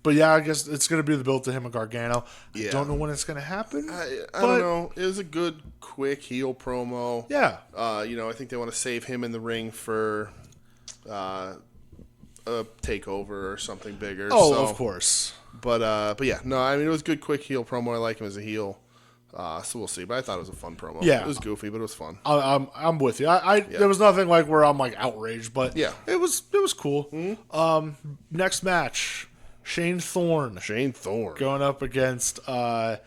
But yeah, I guess it's going to be the build to him and Gargano. Yeah. I don't know when it's going to happen. I don't know. It was a good, quick heel promo. Yeah. I think they want to save him in the ring for a takeover or something bigger. Oh, of course. But yeah, no, I mean, it was a good, quick heel promo. I like him as a heel. So we'll see. But I thought it was a fun promo. Yeah. It was goofy, but it was fun. I'm with you. There was nothing like where I'm like outraged, but yeah, it was cool. Mm-hmm. Next match. Shane Thorne going up against, and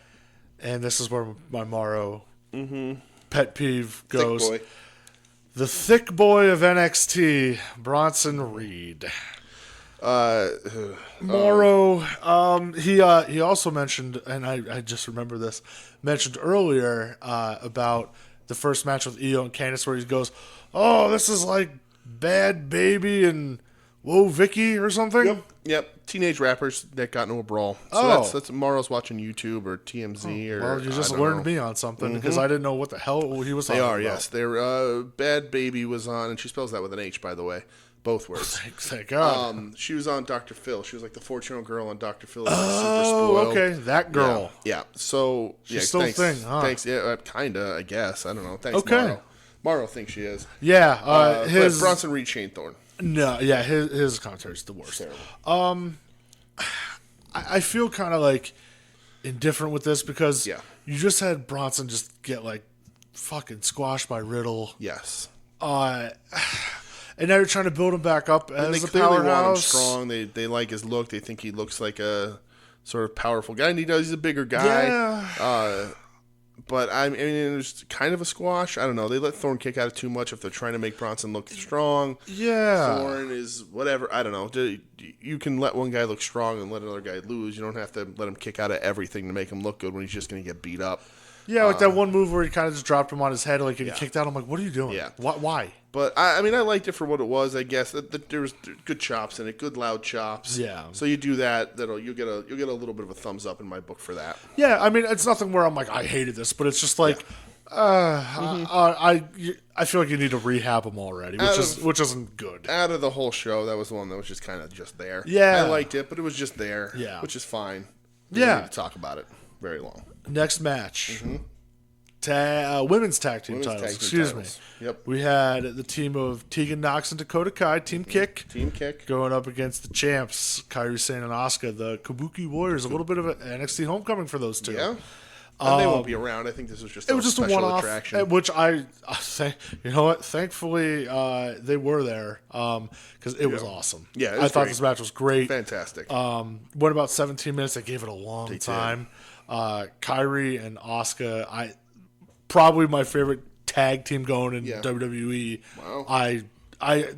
this is where my Morrow pet peeve goes. Thick boy. The thick boy of NXT, Bronson Reed. Morrow, he also mentioned, and I just remember this, mentioned earlier about the first match with Io and Candice where he goes, oh, this is like Bad Baby and Whoa Vicky or something? Yep. Teenage rappers that got into a brawl. So that's Morrow's watching YouTube or TMZ or. Well, you just learned me on something because I didn't know what the hell he was talking about. They are, yes. They're Bad Baby was on, and she spells that with an H, by the way. Both words. Thank God. She was on Dr. Phil. She was like the 14-year-old girl on Dr. Phil. Like super spoiled. Okay, that girl. Yeah. So she's still a thing, huh? Thanks. Yeah, kinda. I guess. I don't know. Thanks, okay. Morrow. Morrow thinks she is. Yeah. But Bronson Reed, Shane Thorne. No. Yeah. His commentary is the worst. Terrible. I feel kind of like indifferent with this because you just had Bronson just get like fucking squashed by Riddle. Yes. And now you're trying to build him back up as a powerhouse. Want him strong. They like his look. They think he looks like a sort of powerful guy, and he does. He's a bigger guy. Yeah. But I mean, it was kind of a squash. I don't know. They let Thorne kick out of too much if they're trying to make Bronson look strong. Yeah. Thorne is whatever. I don't know. You can let one guy look strong and let another guy lose. You don't have to let him kick out of everything to make him look good when he's just going to get beat up. Yeah, like that one move where he kind of just dropped him on his head, like he kicked out. I'm like, what are you doing? Yeah. Why? But I mean, I liked it for what it was. I guess there was good chops in it, good loud chops. Yeah. So you do that, you'll get a little bit of a thumbs up in my book for that. Yeah, I mean, it's nothing where I'm like, I hated this, but it's just like, I feel like you need to rehab him already, which isn't good. Out of the whole show, that was the one that was just kind of just there. Yeah. I liked it, but it was just there. Yeah. Which is fine. We don't need to talk about it very long. Next match. Women's tag team titles. Excuse me. Yep. We had the team of Tegan Nox and Dakota Kai, Team Kick. Team Kick. Going up against the champs, Kairi Sane and Asuka, the Kabuki Warriors. A little bit of an NXT homecoming for those two. Yeah. And they won't be around. I think this was just a one-off attraction. Which you know what? Thankfully, they were there because it was awesome. Yeah, I thought this match was great. Fantastic. Went about 17 minutes. They gave it a long time. Kairi and Asuka, probably my favorite tag team going in WWE. Wow.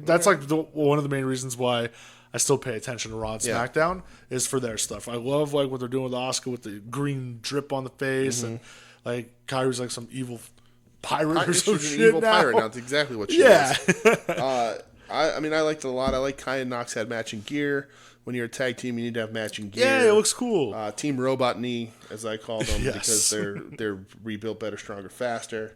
That's like one of the main reasons why I still pay attention to Raw and SmackDown is for their stuff. I love like what they're doing with Asuka with the green drip on the face and like Kairi's like some evil pirate or some shit. An evil pirate now. That's exactly what she is. I mean, I liked it a lot. I like Kai and Nox had matching gear. When you're a tag team, you need to have matching gear. Yeah, it looks cool. Team Robot Knee, as I call them, because they're rebuilt better, stronger, faster.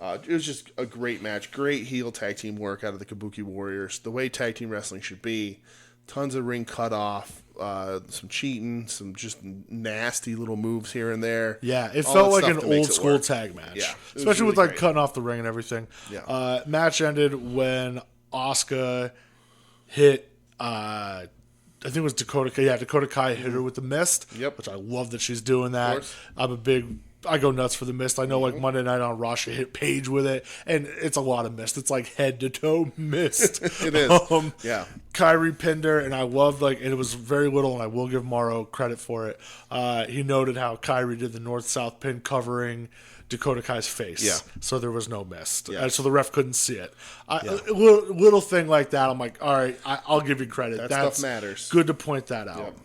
It was just a great match. Great heel tag team work out of the Kabuki Warriors. The way tag team wrestling should be. Tons of ring cut off, some cheating, some just nasty little moves here and there. Yeah, it felt like an old school tag match. Yeah, especially with like cutting off the ring and everything. Yeah. Match ended when Asuka hit I think it was Dakota Kai. Yeah, Dakota Kai hit her with the mist. Yep. Which I love that she's doing that. I go nuts for the mist. I know like Monday night on Raw, she hit Paige with it, and it's a lot of mist. It's like head to toe mist. It is. Yeah. Kairi pinned her, and I loved and it was very little, and I will give Morrow credit for it. He noted how Kairi did the north-south pin covering Dakota Kai's face. Yeah. So there was no mist. Yeah. So the ref couldn't see it. A little thing like that, I'm like, all right, I'll give you credit. That stuff matters. Good to point that out. Yep.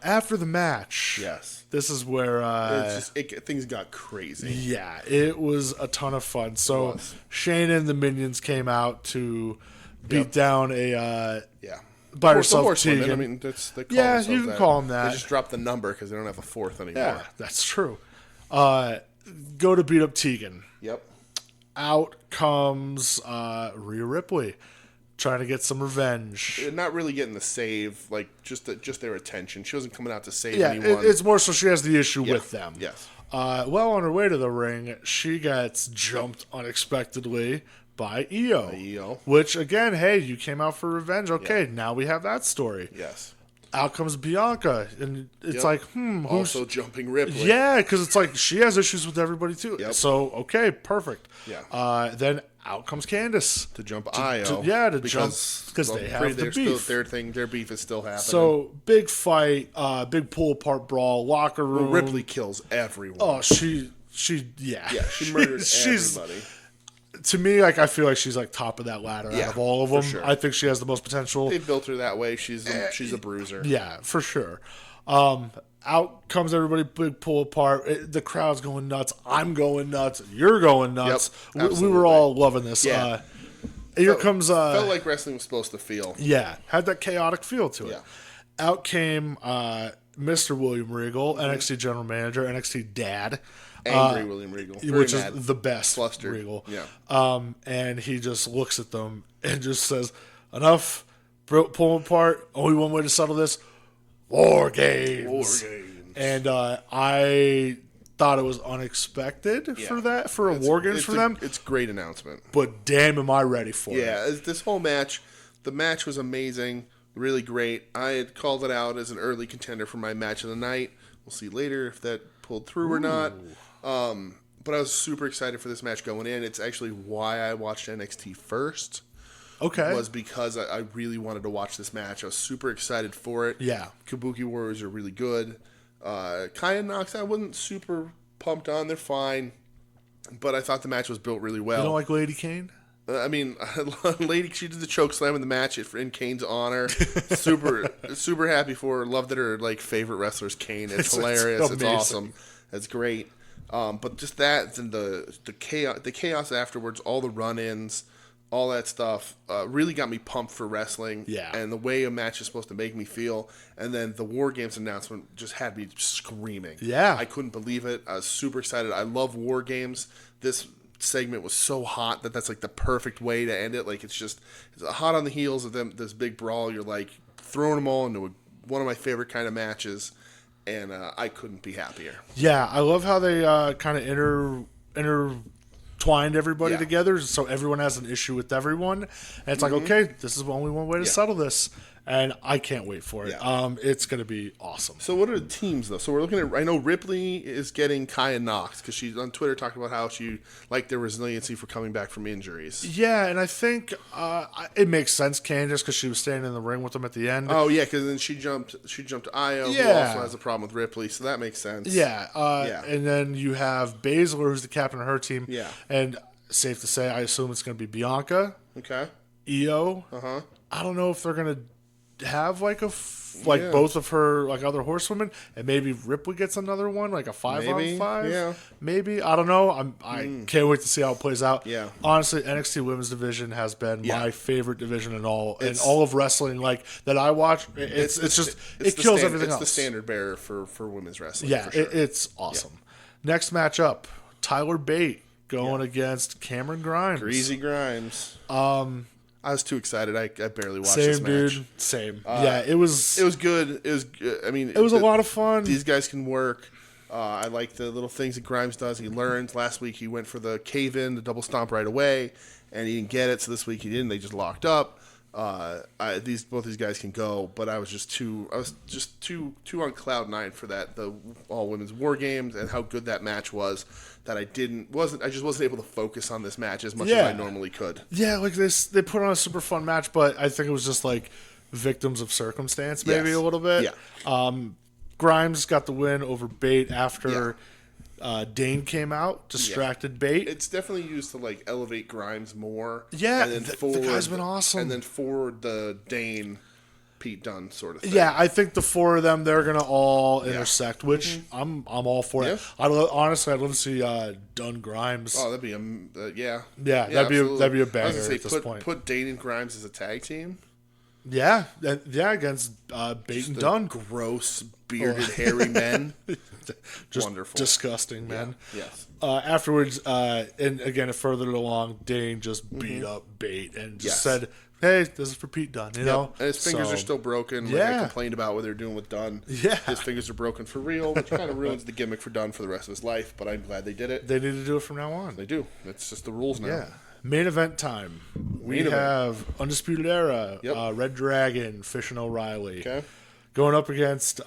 After the match, this is where things got crazy. Yeah, it was a ton of fun. So Shane and the Minions came out to beat down by herself Tegan. I mean, they call you can call them that. They just dropped the number because they don't have a fourth anymore. Yeah, that's true. Go to beat up Tegan. Yep. Out comes Rhea Ripley. trying to get some revenge. Not really getting the save, like just their attention. She wasn't coming out to save Yeah, anyone. it's more so she has the issue with them. Yes. Well, on her way to the ring, she gets jumped unexpectedly by Io. Which, again, hey, you came out for revenge. Okay, now we have that story. Yes. Out comes Bianca, and it's like, who's... Also jumping Ripley. Yeah, because it's like she has issues with everybody, too. Yep. So, okay, perfect. Yeah. Then out comes Candice. To jump Io. jump, because they have the beef. Their beef is still happening. So, big fight, big pull-apart brawl, locker room. Well, Ripley kills everyone. Oh, she murdered everybody. To me, like, I feel like she's like top of that ladder out of all of them. Sure. I think she has the most potential. They built her that way. She's a bruiser. Yeah, for sure. Out comes everybody, big pull apart. The crowd's going nuts. I'm going nuts. You're going nuts. Yep, we were all loving this. Yeah. Here comes... felt like wrestling was supposed to feel. Yeah, had that chaotic feel to it. Yeah. Out came Mr. William Regal, NXT General Manager, NXT Dad. Angry William Regal. Which is the best Flustered. Regal. Yeah. And he just looks at them and just says, enough, pull them apart. Only one way to settle this, War Games. And I thought it was unexpected for a War Games for them. It's a great announcement. But damn, am I ready for it. Yeah, this whole match, the match was amazing, really great. I had called it out as an early contender for my match of the night. We'll see later if that pulled through or not. But I was super excited for this match going in. It's actually why I watched NXT first. Okay. Was because I really wanted to watch this match. I was super excited for it. Yeah. Kabuki Warriors are really good. Kaya Nox, I wasn't super pumped on. They're fine. But I thought the match was built really well. You don't like Lady Kane? I mean, Lady, she did the choke slam in the match in Kane's honor. super happy for her. Love that her favorite wrestler is Kane. It's hilarious. It's awesome. It's great. But just that and the chaos afterwards, all the run-ins, all that stuff, really got me pumped for wrestling. Yeah. And the way a match is supposed to make me feel. And then the War Games announcement just had me screaming. Yeah. I couldn't believe it. I was super excited. I love War Games. This segment was so hot that's like the perfect way to end it. Like it's hot on the heels of this big brawl. You're like throwing them all into one of my favorite kind of matches, and I couldn't be happier. Yeah, I love how they kind of intertwined everybody together, so everyone has an issue with everyone, and it's like, okay, this is only one way to settle this. And I can't wait for it. Yeah. It's going to be awesome. So what are the teams, though? So we're looking at... I know Ripley is getting Kaya Nox because she's on Twitter talking about how she liked their resiliency for coming back from injuries. Yeah, and I think it makes sense, Candice, because she was standing in the ring with them at the end. Oh, yeah, because then she jumped Io, who also has a problem with Ripley, so that makes sense. Yeah, and then you have Baszler, who's the captain of her team. Yeah. And safe to say, I assume it's going to be Bianca. Okay. Io. Uh-huh. I don't know if they're going to have both of her other horsewomen, and maybe Ripley gets another one, like a 5-on-5. Yeah, maybe. I don't know. I can't wait to see how it plays out. Yeah, honestly, NXT Women's division has been my favorite division in all of wrestling. Like that I watch. It kills everything else. It's the standard bearer for women's wrestling. Yeah, for sure. It's awesome. Yeah. Next matchup, Tyler Bate going against Cameron Grimes. Greasy Grimes. I was too excited. I barely watched this match. Dude. Same. It was good. It was. I mean, it was a lot of fun. These guys can work. I like the little things that Grimes does. He learns. Last week he went for the cave in, the double stomp right away, and he didn't get it. So this week he didn't. They just locked up. Both these guys can go, but I was just too on cloud nine for that. The all women's War Games and how good that match was. That I just wasn't able to focus on this match as much as I normally could. Yeah, like this, they put on a super fun match, but I think it was just like victims of circumstance, maybe a little bit. Yeah. Grimes got the win over Bate after Dane came out, distracted Bate. It's definitely used to elevate Grimes more. Yeah, and then the guy's been awesome. And then forward the Dane Pete Dunne sort of thing. Yeah, I think the four of them, they're gonna all intersect, which I'm all for it. Honestly, I'd love to see Dunne Grimes. Oh, that'd be that'd be a banger at this point. Put Dane and Grimes as a tag team. Yeah, against Bate and Dunn. Gross, bearded, hairy men. Just wonderful. Disgusting, man. Yeah. Yes. Afterwards, and again, further along, Dane just beat up Bate and just said, hey, this is for Pete Dunne, you know? And his fingers are still broken. Like I complained about what they were doing with Dunne. Yeah. His fingers are broken for real, which kind of ruins the gimmick for Dunne for the rest of his life, but I'm glad they did it. They need to do it from now on. They do. It's just the rules now. Yeah. Main event time. We have Undisputed Era, Red Dragon, Fish and O'Reilly. Okay. Going up against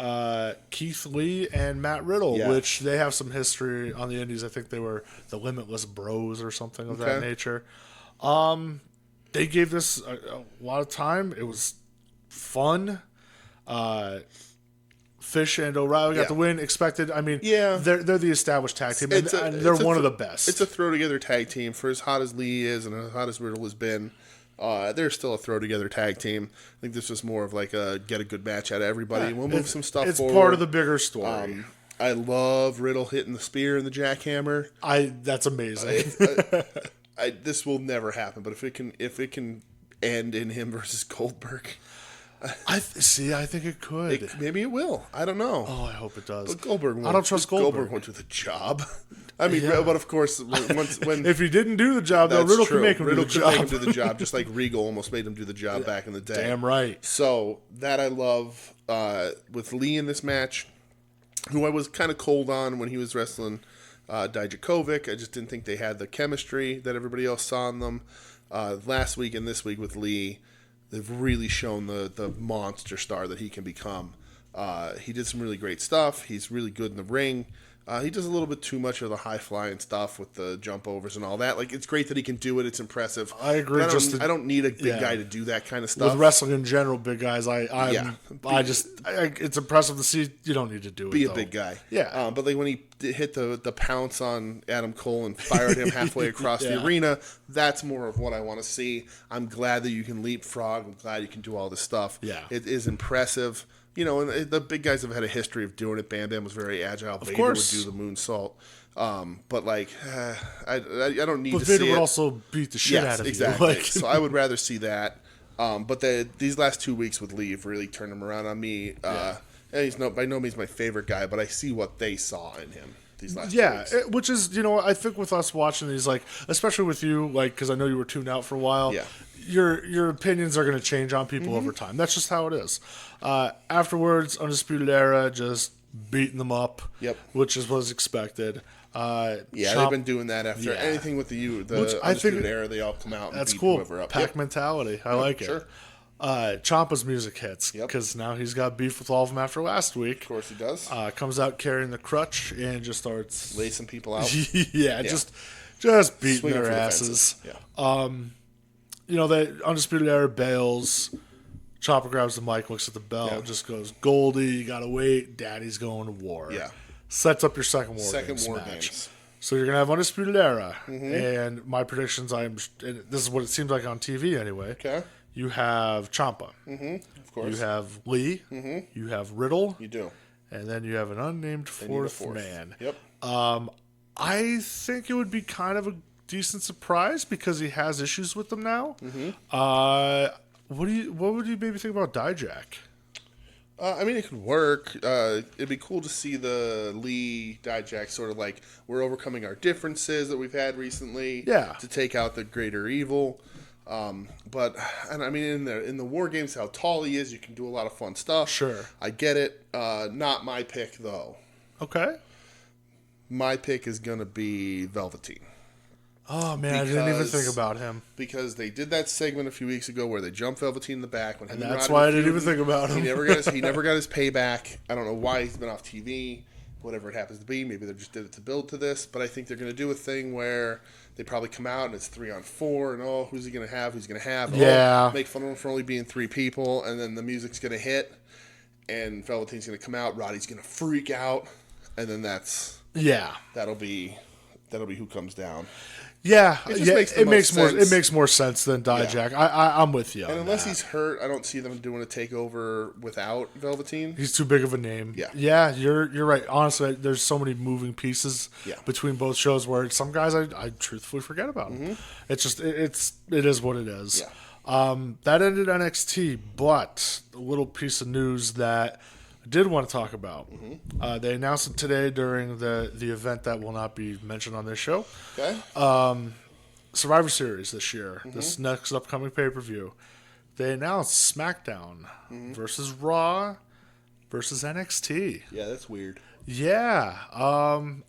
Keith Lee and Matt Riddle, which they have some history on the indies. I think they were the Limitless Bros or something of that nature. They gave this a lot of time. It was fun. Fish and O'Reilly got the win. Expected. I mean, they're the established tag team, and they're one of the best. It's a throw-together tag team. For as hot as Lee is and as hot as Riddle has been, they're still a throw-together tag team. I think this was more of like a get a good match out of everybody. We'll move some stuff forward. It's part of the bigger story. I love Riddle hitting the spear and the jackhammer. That's amazing. This will never happen, but if it can end in him versus Goldberg, I think it could. Maybe it will. I don't know. Oh, I hope it does. But Goldberg won't. I don't trust Goldberg. Goldberg won't do the job. I mean, but of course, when if he didn't do the job, though, Riddle can make him do the job. Make him do the job, just like Regal almost made him do the job back in the day. Damn right. So that I love with Lee in this match, who I was kind of cold on when he was wrestling Dijakovic. I just didn't think they had the chemistry that everybody else saw in them. Last week and this week with Lee, they've really shown the monster star that he can become. He did some really great stuff. He's really good in the ring. He does a little bit too much of the high-flying stuff with the jump overs and all that. Like, it's great that he can do it. It's impressive. I agree. I don't need a big guy to do that kind of stuff. With wrestling in general, big guys, it's impressive to see. You don't need to do it. Be a big guy. Yeah. But like when he hit the pounce on Adam Cole and fired him halfway across the arena, that's more of what I want to see. I'm glad that you can leapfrog. I'm glad you can do all this stuff. Yeah. It is impressive. You know, and the big guys have had a history of doing it. Bam Bam was very agile. Of Vader course. would do the moonsault. But like, I don't need but to Vader see it. would also beat the shit out of exactly. you. Like, so I would rather see that. But these last 2 weeks with Lee have really turned him around on me. And he's by no means my favorite guy, but I see what they saw in him these last 2 weeks. Which is, I think with us watching these, like, especially with you, like, because I know you were tuned out for a while. Yeah. Your opinions are going to change on people over time. That's just how it is. Afterwards, Undisputed Era just beating them up, which was expected. They've been doing that after anything with the Undisputed Era. They all come out and beat whoever up. Pack mentality. I like it. Sure. Ciampa's music hits because now he's got beef with all of them after last week. Of course he does. Comes out carrying the crutch and just starts lacing people out. Just beating Swinging their for the asses. fences. The Undisputed Era bails. Ciampa grabs the mic, looks at the belt, just goes, Goldie, you gotta wait. Daddy's going to war. Yeah. Sets up your second War Games. So you're gonna have Undisputed Era, and my predictions. And this is what it seems like on TV anyway. Okay. You have Ciampa. Of course. You have Lee. You have Riddle. You do. And then you have an unnamed fourth man. Yep. I think it would be kind of a decent surprise because he has issues with them now. What would you maybe think about Dijak? I mean, it could work. It'd be cool to see the Lee Dijak sort of like we're overcoming our differences that we've had recently. To take out the greater evil. But I mean, in the War Games, how tall he is, you can do a lot of fun stuff. Sure, I get it. Not my pick though. Okay. My pick is gonna be Velveteen. Oh man, I didn't even think about him because they did that segment a few weeks ago where they jumped Velveteen in the back. And that's why I didn't even think about him. He never got his payback. I don't know why he's been off TV. Whatever it happens to be, maybe they just did it to build to this. But I think they're going to do a thing where they probably come out and it's 3-on-4, and who's he going to have? Who's going to have? Make fun of him for only being 3 people, and then the music's going to hit, and Velveteen's going to come out. Roddy's going to freak out, and then that'll be who comes down. Yeah, it makes more sense than Dijak. I'm with you. And unless he's hurt, I don't see them doing a takeover without Velveteen. He's too big of a name. Yeah, you're right. Honestly, there's so many moving pieces between both shows where some guys I truthfully forget about them. It's just it is what it is. That ended NXT, but a little piece of news that I did want to talk about. They announced it today during the event that will not be mentioned on this show. Okay. Survivor Series this year, this next upcoming pay-per-view. They announced SmackDown versus Raw versus NXT. Yeah, that's weird. Yeah. I'm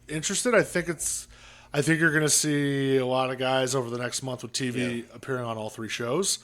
interested. I think you're going to see a lot of guys over the next month with TV appearing on all three shows,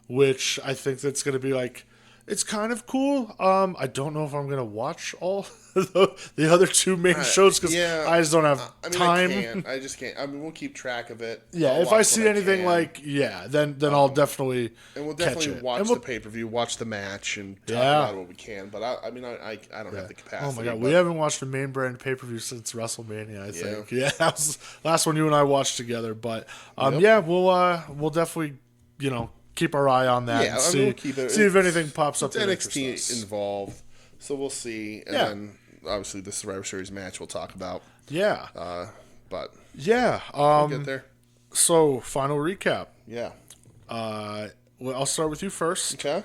which I think that's going to be like, it's kind of cool. I don't know if I'm going to watch all the other two main shows because I just don't have time. I just can't. I mean, we'll keep track of it. Yeah, if I see anything then I'll definitely and we'll definitely watch the pay-per-view, watch the match, and talk about what we can. But I don't have the capacity. Oh my god, we haven't watched a main brand pay-per-view since WrestleMania. I think. Yeah, that was the last one you and I watched together. But we'll definitely keep our eye on that. Yeah, and see if anything pops up. It's NXT involved, so we'll see. And then obviously the Survivor Series match we'll talk about. Yeah. But we'll get there. So final recap. Yeah. I'll start with you first. Okay.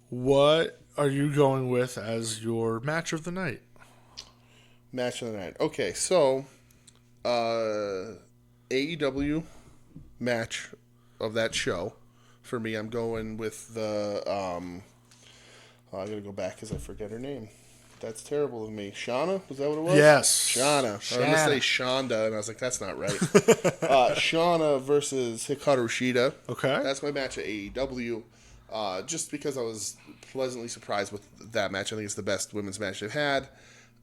What are you going with as your match of the night? Match of the night. Okay, so AEW match of that show. For me, I'm going with the I gotta go back because I forget her name. That's terrible of me. Shauna? Was that what it was? Yes. Shauna. I was going to say Shonda, and I was like, that's not right. Shauna versus Hikaru Shida. Okay. That's my match at AEW. Just because I was pleasantly surprised with that match. I think it's the best women's match they've had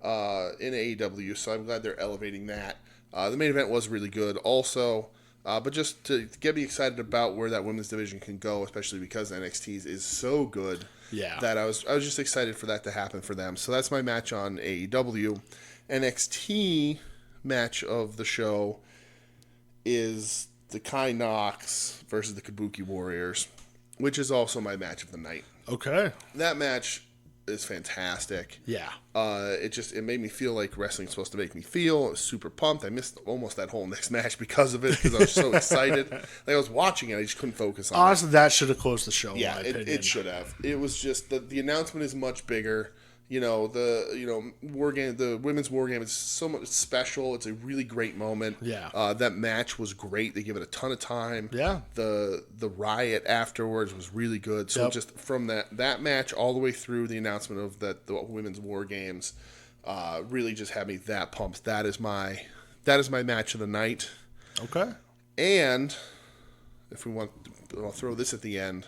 in AEW, so I'm glad they're elevating that. The main event was really good also. But just to get me excited about where that women's division can go, especially because NXT is so good, that I was just excited for that to happen for them. So that's my match on AEW. NXT match of the show is the Kai Nox versus the Kabuki Warriors, which is also my match of the night. Okay. That match is fantastic. Yeah. It made me feel like wrestling's supposed to make me feel. I was super pumped. I missed almost that whole next match because of it, because I was so excited. Like I was watching it, I just couldn't focus on it. Honestly, that should have closed the show. Yeah, in my opinion. It should have. It was just the announcement is much bigger. War game, the women's war game is so much special. It's a really great moment. Yeah. That match was great. They give it a ton of time. Yeah. The riot afterwards was really good. So just from that match all the way through the announcement of the women's war games, really just had me that pumped. That is my match of the night. Okay. And if we want, I'll throw this at the end.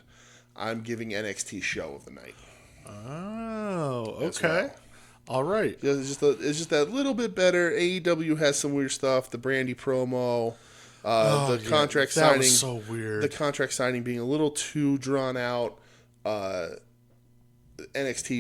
I'm giving NXT show of the night. Oh, okay. All right. It's just that little bit better. AEW has some weird stuff. The Brandy promo, the contract signing. That was so weird. The contract signing being a little too drawn out. NXT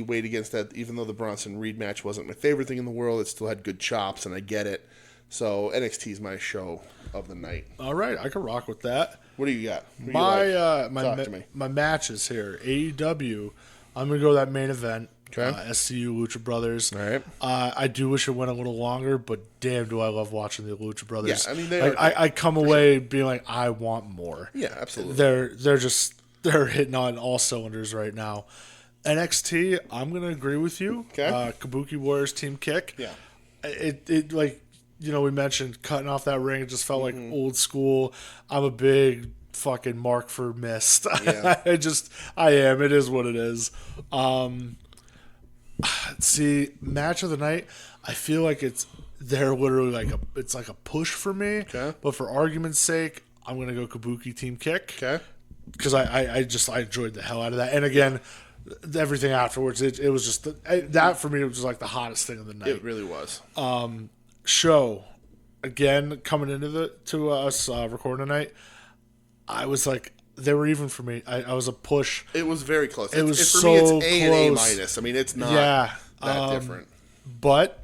weighed against that. Even though the Bronson Reed match wasn't my favorite thing in the world, it still had good chops, and I get it. So NXT is my show of the night. All right, I can rock with that. What do you got? Talk to me. My matches here. AEW. I'm going to go that main event. Okay. SCU Lucha Brothers. All right. I do wish it went a little longer, but damn, do I love watching the Lucha Brothers. Yeah, I mean, I come away being like, I want more. Yeah, absolutely. They're hitting on all cylinders right now. NXT, I'm going to agree with you. Okay. Kabuki Warriors Team Kick. Yeah. It like, we mentioned cutting off that ring. It just felt like old school. I'm a big fucking mark for missed. Yeah. I am. It is what it is. See, match of the night, I feel like they're literally it's like a push for me. Okay. But for argument's sake, I'm gonna go Kabuki Team Kick. Okay. Because I enjoyed the hell out of that. And again, everything afterwards, it was just that for me, it was just like the hottest thing of the night. It really was. Show again coming into to us recording tonight. I was like, they were even for me. I was a push. It was very close. For me, it's A and A minus. I mean, it's not that different. But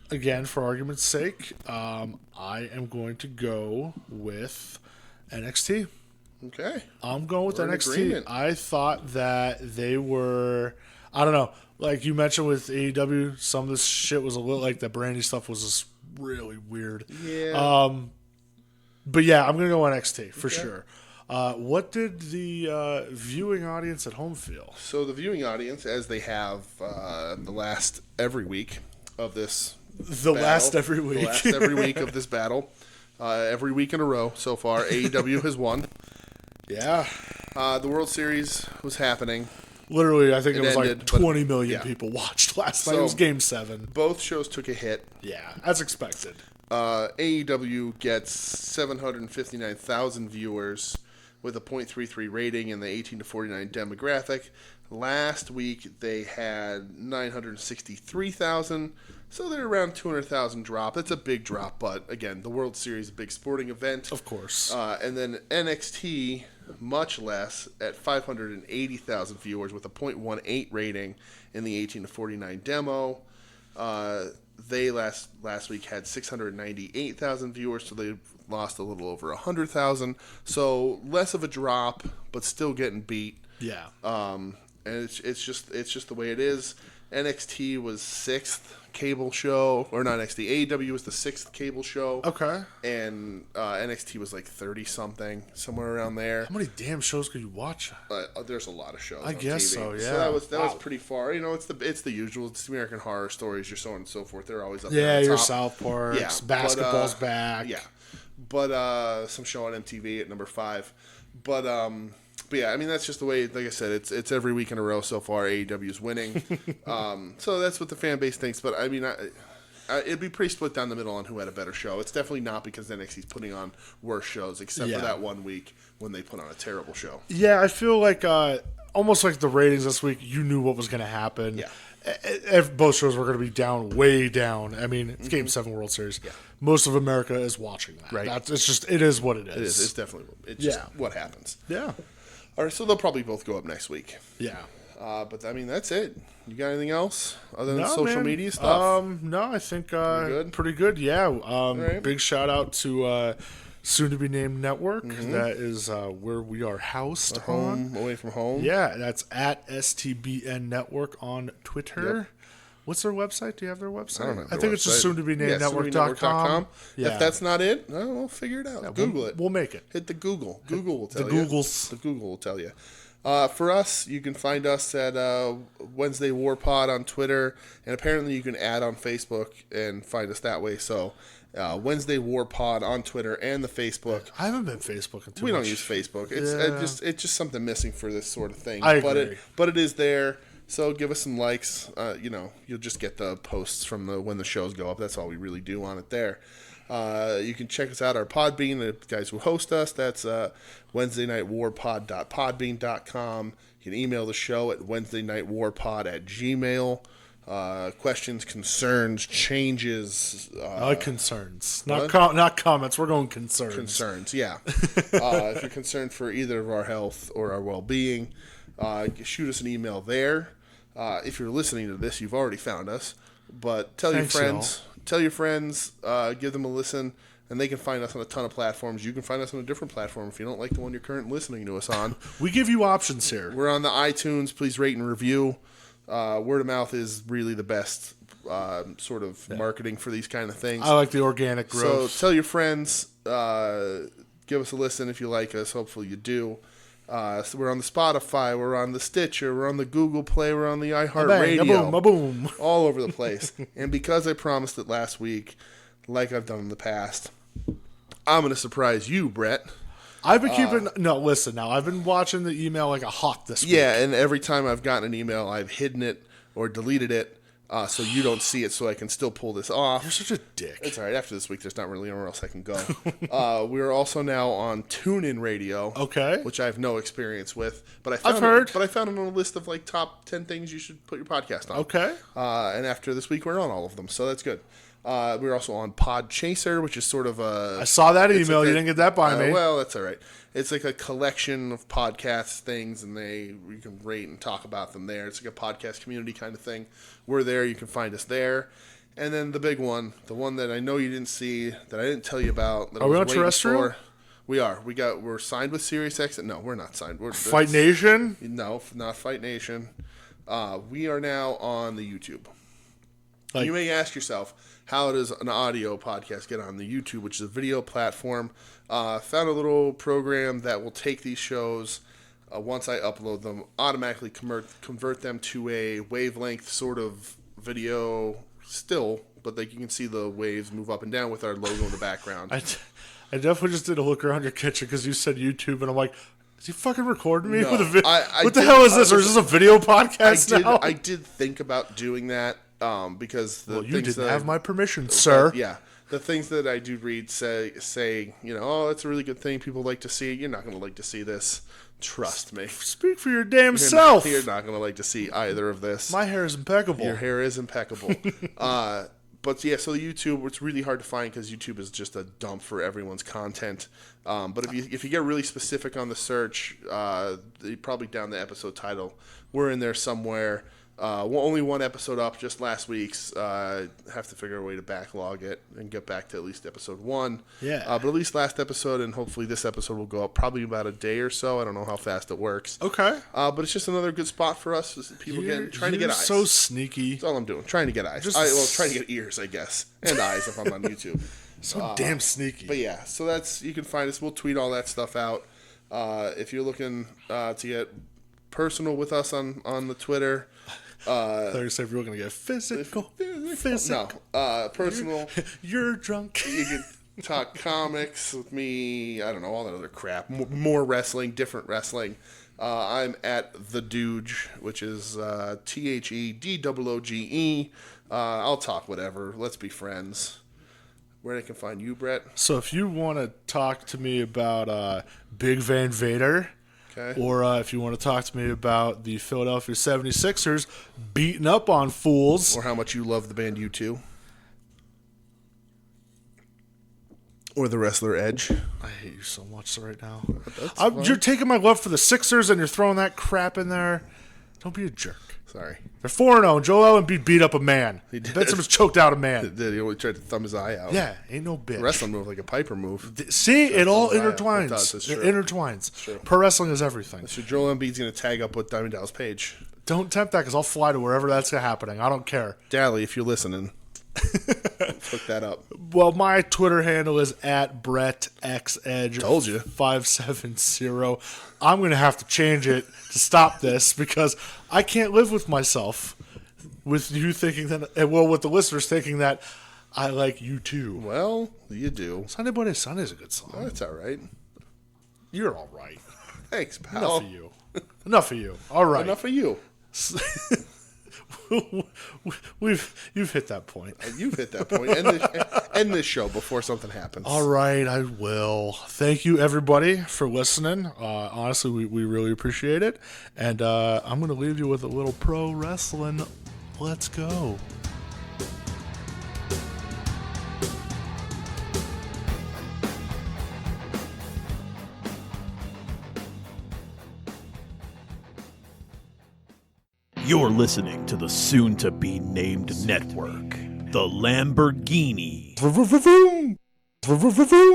again, for argument's sake, I am going to go with NXT. Okay. I'm going with NXT. I thought that they were, I don't know, like you mentioned with AEW, some of this shit was a little like the Brandy stuff was just really weird. Yeah. But yeah, I'm going to go NXT for sure. What did the viewing audience at home feel? So the viewing audience, as they have the last every week of this The battle, last every week. The last every week of this battle. Every week in a row so far, AEW has won. Yeah. The World Series was happening. Literally, I think it was ended, like 20 million people watched last night. It was Game 7. Both shows took a hit. Yeah, as expected. AEW gets 759,000 viewers with a .33 rating in the 18 to 49 demographic. Last week, they had 963,000, so they're around 200,000 drop. That's a big drop, but again, the World Series is a big sporting event. Of course. And then NXT, much less, at 580,000 viewers with a .18 rating in the 18 to 49 demo. They last week had 698,000 viewers, so they lost a little over 100,000. So less of a drop, but still getting beat. Yeah. And it's just the way it is. NXT was 6th cable show, or not NXT. AEW was the 6th cable show. Okay. And NXT was like 30-something, somewhere around there. How many damn shows could you watch? There's a lot of shows. I guess TV. so. Yeah. So that was pretty far. You know, it's the usual. It's American Horror Stories, your so on and so forth. They're always up there. Yeah, on your top. South Parks. Yeah, Basketball's back. Yeah, but some show on MTV at number 5. But yeah, I mean that's just the way. Like I said, it's every week in a row so far. AEW's winning. So that's what the fan base thinks. But I mean, it'd be pretty split down the middle on who had a better show. It's definitely not because NXT's putting on worse shows, except for that one week when they put on a terrible show. Yeah, I feel like almost like the ratings this week, you knew what was going to happen. Yeah. If both shows were going to be down, way down. I mean, it's Game 7 World Series. Yeah. Most of America is watching that. Right. It is what it is. It is. It's definitely. It's just what happens. Yeah. All right, so they'll probably both go up next week. Yeah. But I mean, that's it. You got anything else other than social media stuff? No, I think good? pretty good. Yeah. Right. Big shout out to soon to be named network. That is where we are housed on. Away from home. Yeah, that's at STBN Network on Twitter. Yep. What's their website? Do you have their website? I don't know. I think it's just soon to be named network.com. Yeah. If that's not it, we'll figure it out. Google it. We'll make it. Hit the Google. Google will tell you. The Google will tell you. For us, you can find us at Wednesday WarPod on Twitter, and apparently you can add on Facebook and find us that way. So Wednesday WarPod on Twitter and the Facebook. I haven't been Facebooking too much. We don't use Facebook. It's just something missing for this sort of thing. I agree. But it is there. So give us some likes. You'll just get the posts from when the shows go up. That's all we really do on it there. You can check us out, our Podbean, the guys who host us. That's WednesdayNightWarPod.podbean.com. You can email the show at WednesdayNightWarPod@gmail. Questions, concerns, changes. Concerns. Not comments. We're going concerns. Concerns, yeah. If you're concerned for either of our health or our well-being, shoot us an email there. If you're listening to this, you've already found us. But tell your friends. Tell your friends. Give them a listen. And they can find us on a ton of platforms. You can find us on a different platform if you don't like the one you're currently listening to us on. We give you options here. We're on the iTunes. Please rate and review. Word of mouth is really the best sort of marketing for these kind of things. I like the organic growth. So tell your friends. Give us a listen if you like us. Hopefully you do. So we're on the Spotify, we're on the Stitcher, we're on the Google Play, we're on the iHeartRadio. Boom. All over the place. And because I promised it last week, like I've done in the past, I'm going to surprise you, Brett. I've been listen now. I've been watching the email like a hawk this week. Yeah, and every time I've gotten an email, I've hidden it or deleted it so you don't see it so I can still pull this off. You're such a dick. It's all right. After this week, there's not really anywhere else I can go. We're also now on TuneIn Radio. Okay. Which I have no experience with. But I've heard. But I found it on a list of like top 10 things you should put your podcast on. Okay. And after this week, we're on all of them. So that's good. We're also on Podchaser, which is sort of a... I saw that email. You didn't get that by me. Well, that's all right. It's like a collection of podcast things, and you can rate and talk about them there. It's like a podcast community kind of thing. We're there. You can find us there. And then the big one, the one that I know you didn't see, that I didn't tell you about. That Are we on terrestrial? We are. We're signed with SiriusXM. No, we're not signed. Fight Nation? No, not Fight Nation. We are now on the YouTube. Like, you may ask yourself, how does an audio podcast get on the YouTube, which is a video platform? Found a little program that will take these shows, once I upload them, automatically convert them to a wavelength sort of video still, but like you can see the waves move up and down with our logo in the background. I definitely just did a look around your kitchen because you said YouTube, and I'm like, is he fucking recording me with a video? What the hell is this? Or is this a video podcast now? I did think about doing that because you didn't have my permission, sir. Yeah. The things that I do read say, oh, it's a really good thing. People like to see it. You're not going to like to see this. Trust me. Speak for your damn self. You're not going to like to see either of this. My hair is impeccable. Your hair is impeccable. But yeah, so YouTube, it's really hard to find because YouTube is just a dump for everyone's content. But if you get really specific on the search, probably down the episode title, we're in there somewhere. Only one episode up, just last week's. Have to figure a way to backlog it and get back to at least episode 1. Yeah. But at least last episode, and hopefully this episode will go up probably about a day or so. I don't know how fast it works. Okay. But it's just another good spot for us. People trying to get eyes. So sneaky. That's all I'm doing. Trying to get eyes. Trying to get ears, I guess, and eyes if I'm on YouTube. So damn sneaky. But yeah, so you can find us. We'll tweet all that stuff out. If you're looking to get personal with us on the Twitter. I thought you said we were going to get physical. No, personal. You're drunk. You can talk comics with me. I don't know, all that other crap. More wrestling, different wrestling. I'm at The Dooge, which is TheDooge. I'll talk whatever. Let's be friends. Where they can find you, Brett? So if you want to talk to me about Big Van Vader... Okay. Or if you want to talk to me about the Philadelphia 76ers beating up on fools. Or how much you love the band U2. Or the wrestler Edge. I hate you so much right now. You're taking my love for the Sixers and you're throwing that crap in there. Don't be a jerk. Sorry. They're 4-0. Joel Embiid beat up a man. Ben Simmons choked out a man. He did. He only tried to thumb his eye out. Yeah, ain't no bitch. Wrestling move like a Piper move. See, it all intertwines. It does. It's true. It intertwines. Pro wrestling is everything. So Joel Embiid's going to tag up with Diamond Dallas Page. Don't tempt that because I'll fly to wherever that's happening. I don't care. Dally, if you're listening. Look that up. Well, my Twitter handle is at BrettXEdge. Told you. 570. I'm going to have to change it to stop this because I can't live with myself. With you thinking that, with the listeners thinking that I like you too. Well, you do. Sunday Boy Sunday is a good song. Oh, that's all right. You're all right. Thanks, pal. Enough of you. Enough of you. All right. Enough of you. You've hit that point. You've hit that point. End this show before something happens. All right, I will. Thank you, everybody, for listening. Honestly, we really appreciate it. And I'm going to leave you with a little pro wrestling. Let's go. You're listening to the soon-to-be-named network, the Lamborghini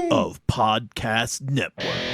of Podcast Network.